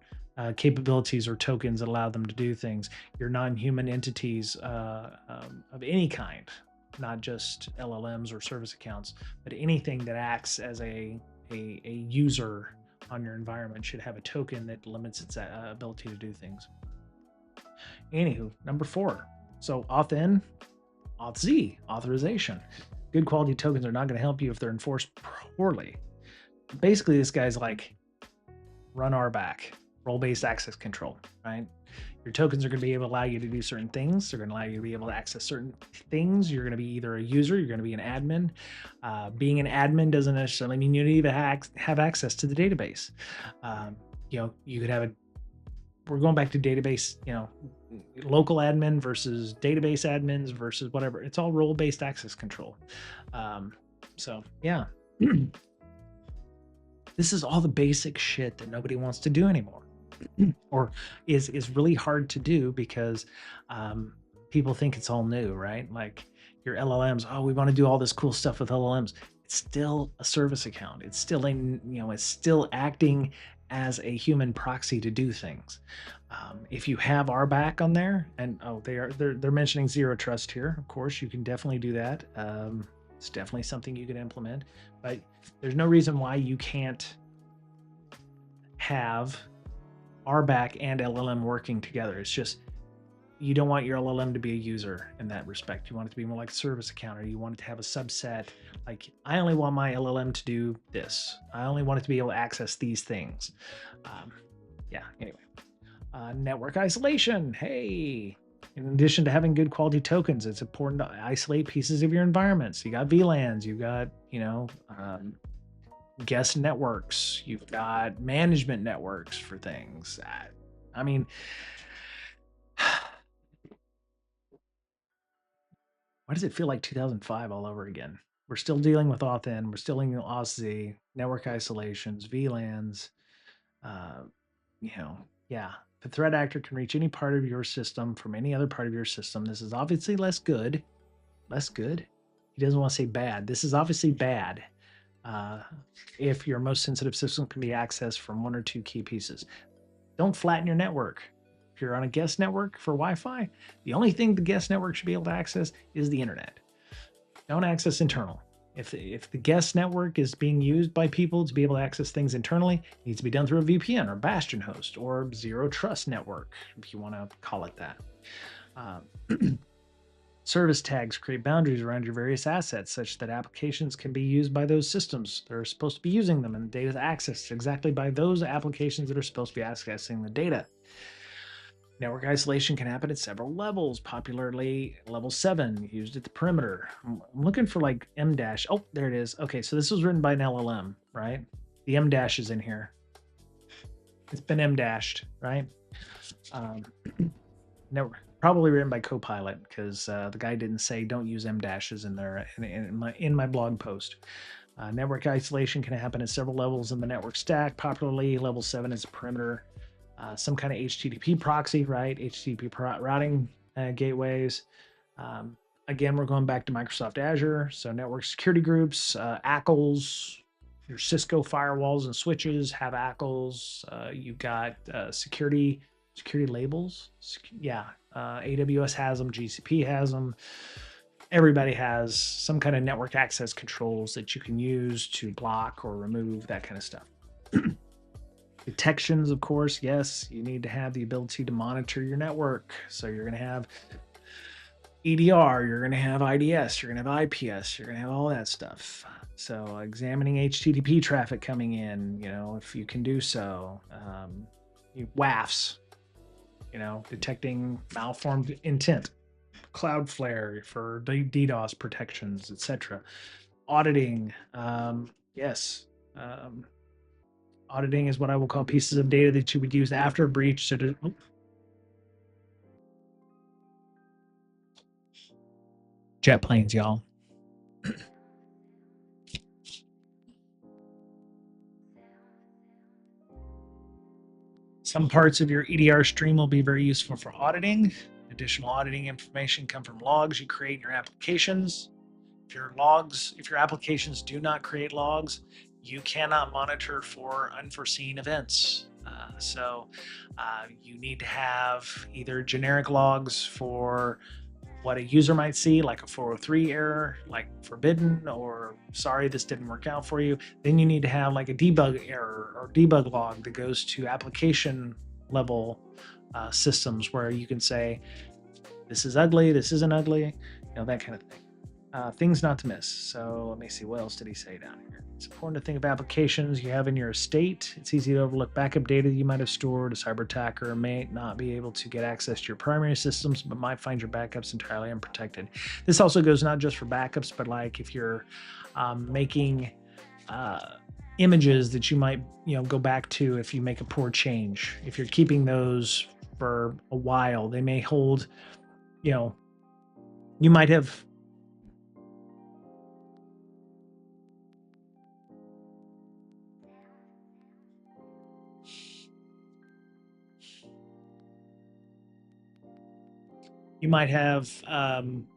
capabilities or tokens that allow them to do things. Your non-human entities of any kind, not just LLMs or service accounts, but anything that acts as a user on your environment should have a token that limits its ability to do things. Anywho, number 4. So auth in, auth z, authorization. Good quality tokens are not going to help you if they're enforced poorly. Basically, this guy's like run RBAC, role-based access control, right? Your tokens are going to be able to allow you to do certain things. They're going to allow you to be able to access certain things. You're going to be either a user, you're going to be an admin. Being an admin doesn't necessarily mean you need to have access to the database. You could have we're going back to database, local admin versus database admins versus whatever. It's all role-based access control. So yeah, this is all the basic shit that nobody wants to do anymore. Or is really hard to do because people think it's all new, right? Like your LLMs, oh, we want to do all this cool stuff with LLMs. It's still a service account. It's still it's still acting as a human proxy to do things. If you have RBAC on there, and they're mentioning zero trust here. Of course, you can definitely do that. It's definitely something you can implement, but there's no reason why you can't have RBAC and LLM working together. It's just you don't want your LLM to be a user in that respect. You want it to be more like a service account, or you want it to have a subset. Like, I only want my LLM to do this. I only want it to be able to access these things. Yeah, anyway. Network isolation. Hey, In addition to having good quality tokens, it's important to isolate pieces of your environment. So you got VLANs, you've got, guest networks, you've got management networks for things. I mean, why does it feel like 2005 all over again? We're still dealing with authn, we're still dealing with OSZ, network isolations, VLANs. Uh, you know, yeah. The threat actor can reach any part of your system from any other part of your system. This is obviously less good. Less good. He doesn't want to say bad. This is obviously bad. If your most sensitive system can be accessed from one or two key pieces. Don't flatten your network. If you're on a guest network for Wi-Fi, the only thing the guest network should be able to access is the internet. Don't access internal. If the guest network is being used by people to be able to access things internally, it needs to be done through a VPN or Bastion host or zero trust network, if you want to call it that. Service tags create boundaries around your various assets such that applications can be used by those systems that are supposed to be using them, and data is accessed exactly by those applications that are supposed to be accessing the data. Network isolation can happen at several levels, popularly level 7, used at the perimeter. I'm looking for like M dash. Oh, there it is. Okay, so this was written by an LLM, right? The M dash is in here. It's been M dashed, right? Network. Probably written by Copilot because the guy didn't say don't use M dashes in there in my blog post. Network isolation can happen at several levels in the network stack. Popularly, level 7 is a perimeter, some kind of HTTP proxy, right? HTTP routing gateways. Again, we're going back to Microsoft Azure. So network security groups, ACLs, your Cisco firewalls and switches have ACLs. You've got security labels. Yeah, AWS has them, GCP has them. Everybody has some kind of network access controls that you can use to block or remove that kind of stuff. Detections, of course, yes, you need to have the ability to monitor your network. So you're going to have EDR, you're going to have IDS, you're going to have IPS, you're going to have all that stuff. So examining HTTP traffic coming in, if you can do so. WAFs, detecting malformed intent, Cloudflare for DDoS protections, etc. Auditing, yes. Auditing is what I will call pieces of data that you would use after a breach. Jet planes, y'all. Some parts of your EDR stream will be very useful for auditing. Additional auditing information come from logs you create in your applications. If your applications do not create logs, you cannot monitor for unforeseen events. So you need to have either generic logs for what a user might see, like a 403 error, like forbidden, or sorry, this didn't work out for you. Then you need to have like a debug error or debug log that goes to application level systems where you can say, this is ugly, this isn't ugly, that kind of thing. Things not to miss. So let me see, what else did he say down here? It's important to think of applications you have in your estate. It's easy to overlook backup data that you might have stored. A cyber attacker may not be able to get access to your primary systems, but might find your backups entirely unprotected. This also goes not just for backups, but like if you're making images that you might go back to if you make a poor change. If you're keeping those for a while, they may hold, you might have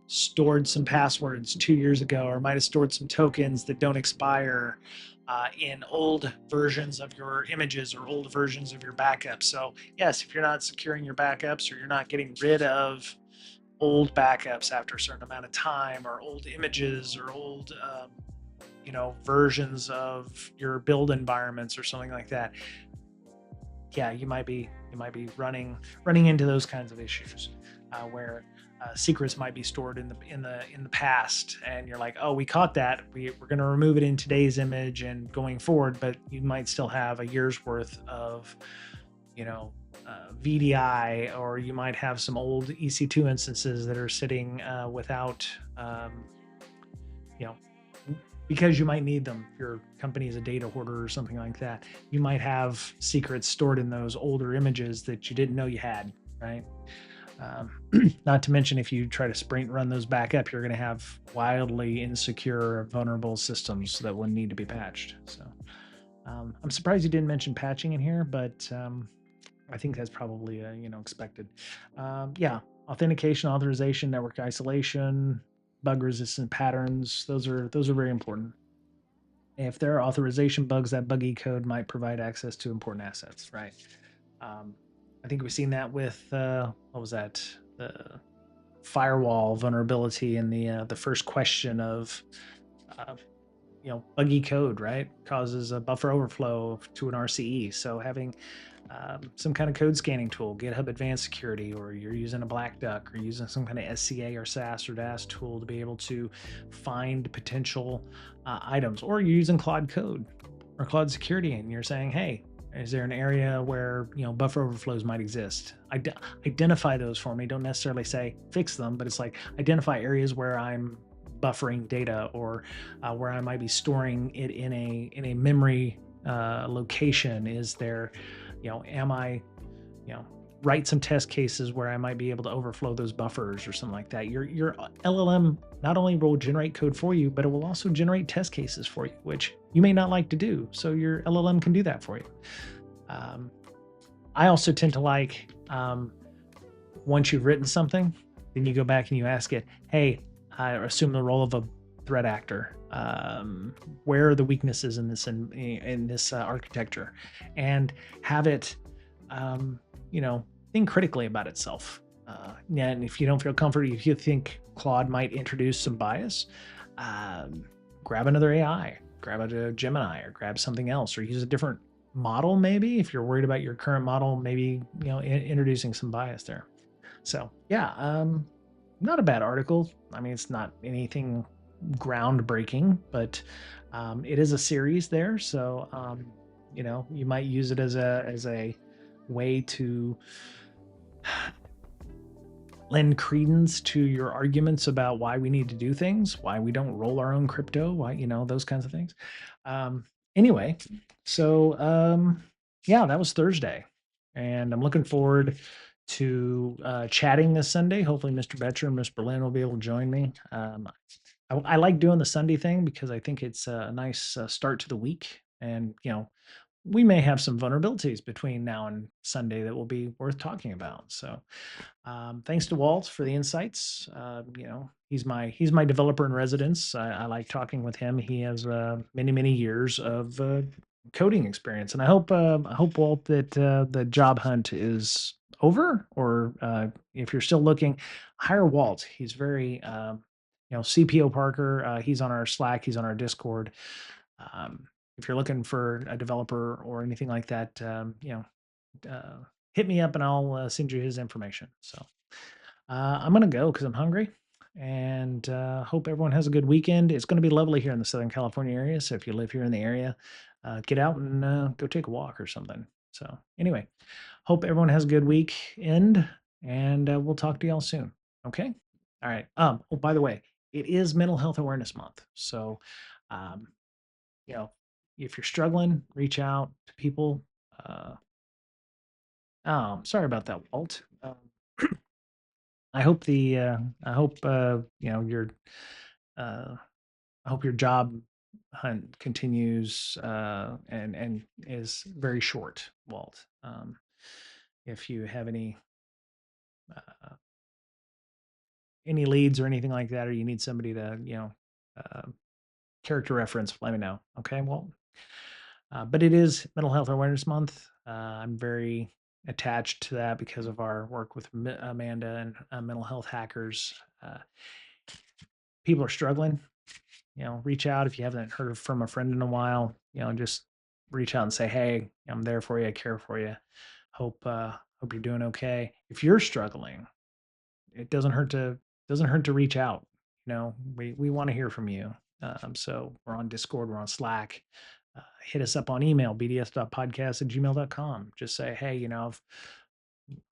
stored some passwords 2 years ago, or might have stored some tokens that don't expire in old versions of your images or old versions of your backups. So yes, if you're not securing your backups or you're not getting rid of old backups after a certain amount of time, or old images or old versions of your build environments or something like that, yeah, you might be running into those kinds of issues where secrets might be stored in the past, and you're like, oh, we caught that, we're going to remove it in today's image and going forward, but you might still have a year's worth of VDI, or you might have some old EC2 instances that are sitting without, um, you know, because you might need them. If your company is a data hoarder or something like that, you might have secrets stored in those older images that you didn't know you had, right? Um, Not to mention, if you try to sprint run those back up, you're going to have wildly insecure, vulnerable systems that will need to be patched. So I'm surprised you didn't mention patching in here, but I think that's probably expected. Yeah, authentication, authorization, network isolation, bug resistant patterns. Those are very important. If there are authorization bugs, that buggy code might provide access to important assets, right? Um, I think we've seen that with what was that? The firewall vulnerability in the first question of uh, buggy code, right? Causes a buffer overflow to an RCE. So having some kind of code scanning tool, GitHub Advanced Security, or you're using a Black Duck or using some kind of SCA or SAS or DAS tool to be able to find potential items, or you're using Claude Code or Claude Security, and you're saying, hey, is there an area where buffer overflows might exist? Identify those for me. Don't necessarily say fix them, but it's like identify areas where I'm buffering data, or where I might be storing it in a memory location. Is there, am I, you know, write some test cases where I might be able to overflow those buffers or something like that. Your LLM not only will generate code for you, but it will also generate test cases for you, which you may not like to do. So your LLM can do that for you. Um, I also tend to like, once you've written something, then you go back and you ask it, hey, I assume the role of a threat actor. Where are the weaknesses in this architecture, and have it, um, think critically about itself. Yeah, and if you don't feel comfortable, if you think Claude might introduce some bias, um, grab another AI, grab a Gemini, or grab something else, or use a different model. Maybe if you're worried about your current model, maybe introducing some bias there. So yeah, not a bad article. I mean, it's not anything groundbreaking, but it is a series there, so you might use it as a way to lend credence to your arguments about why we need to do things, why we don't roll our own crypto, why those kinds of things. Anyway, so yeah, that was Thursday, and I'm looking forward to chatting this Sunday. Hopefully, Mr. Betcher and Miss Berlin will be able to join me. I like doing the Sunday thing because I think it's a nice start to the week, and we may have some vulnerabilities between now and Sunday that will be worth talking about. So thanks to Walt for the insights. He's my developer in residence. I like talking with him. He has many years of coding experience, and I hope Walt that the job hunt is over, or if you're still looking, hire Walt. He's very CPO Parker. He's on our Slack. He's on our Discord. Um, if you're looking for a developer or anything like that, uh, hit me up and I'll send you his information. So I'm gonna go because I'm hungry, and hope everyone has a good weekend. It's going to be lovely here in the Southern California area. So if you live here in the area, get out and go take a walk or something. So anyway, hope everyone has a good weekend, and we'll talk to y'all soon. Okay. All right. Oh, by the way, it is Mental Health Awareness Month, so um, you know, if you're struggling, reach out to people. Uh, oh, sorry about that, Walt. I hope your uh, I hope your job hunt continues and is very short, Walt. If you have any leads or anything like that, or you need somebody to uh, character reference, let me know. Okay, Walt. But it is Mental Health Awareness Month. I'm very attached to that because of our work with Amanda and mental health hackers. People are struggling. Reach out if you haven't heard from a friend in a while. Just reach out and say, "Hey, I'm there for you. I care for you. Hope you're doing okay." If you're struggling, it doesn't hurt to reach out. We want to hear from you. So we're on Discord, we're on Slack. Hit us up on email, bds.podcast@gmail.com. Just say, hey,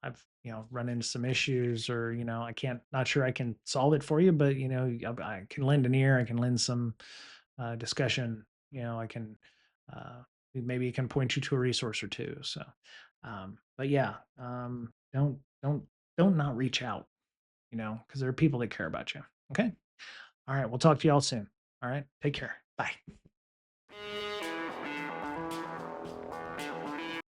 I've, run into some issues, or, I can't, not sure I can solve it for you, but, I can lend an ear, I can lend some discussion, I can, uh, maybe it can point you to a resource or two. So, but yeah, don't not reach out, because there are people that care about you. Okay. All right. We'll talk to y'all soon. All right. Take care. Bye.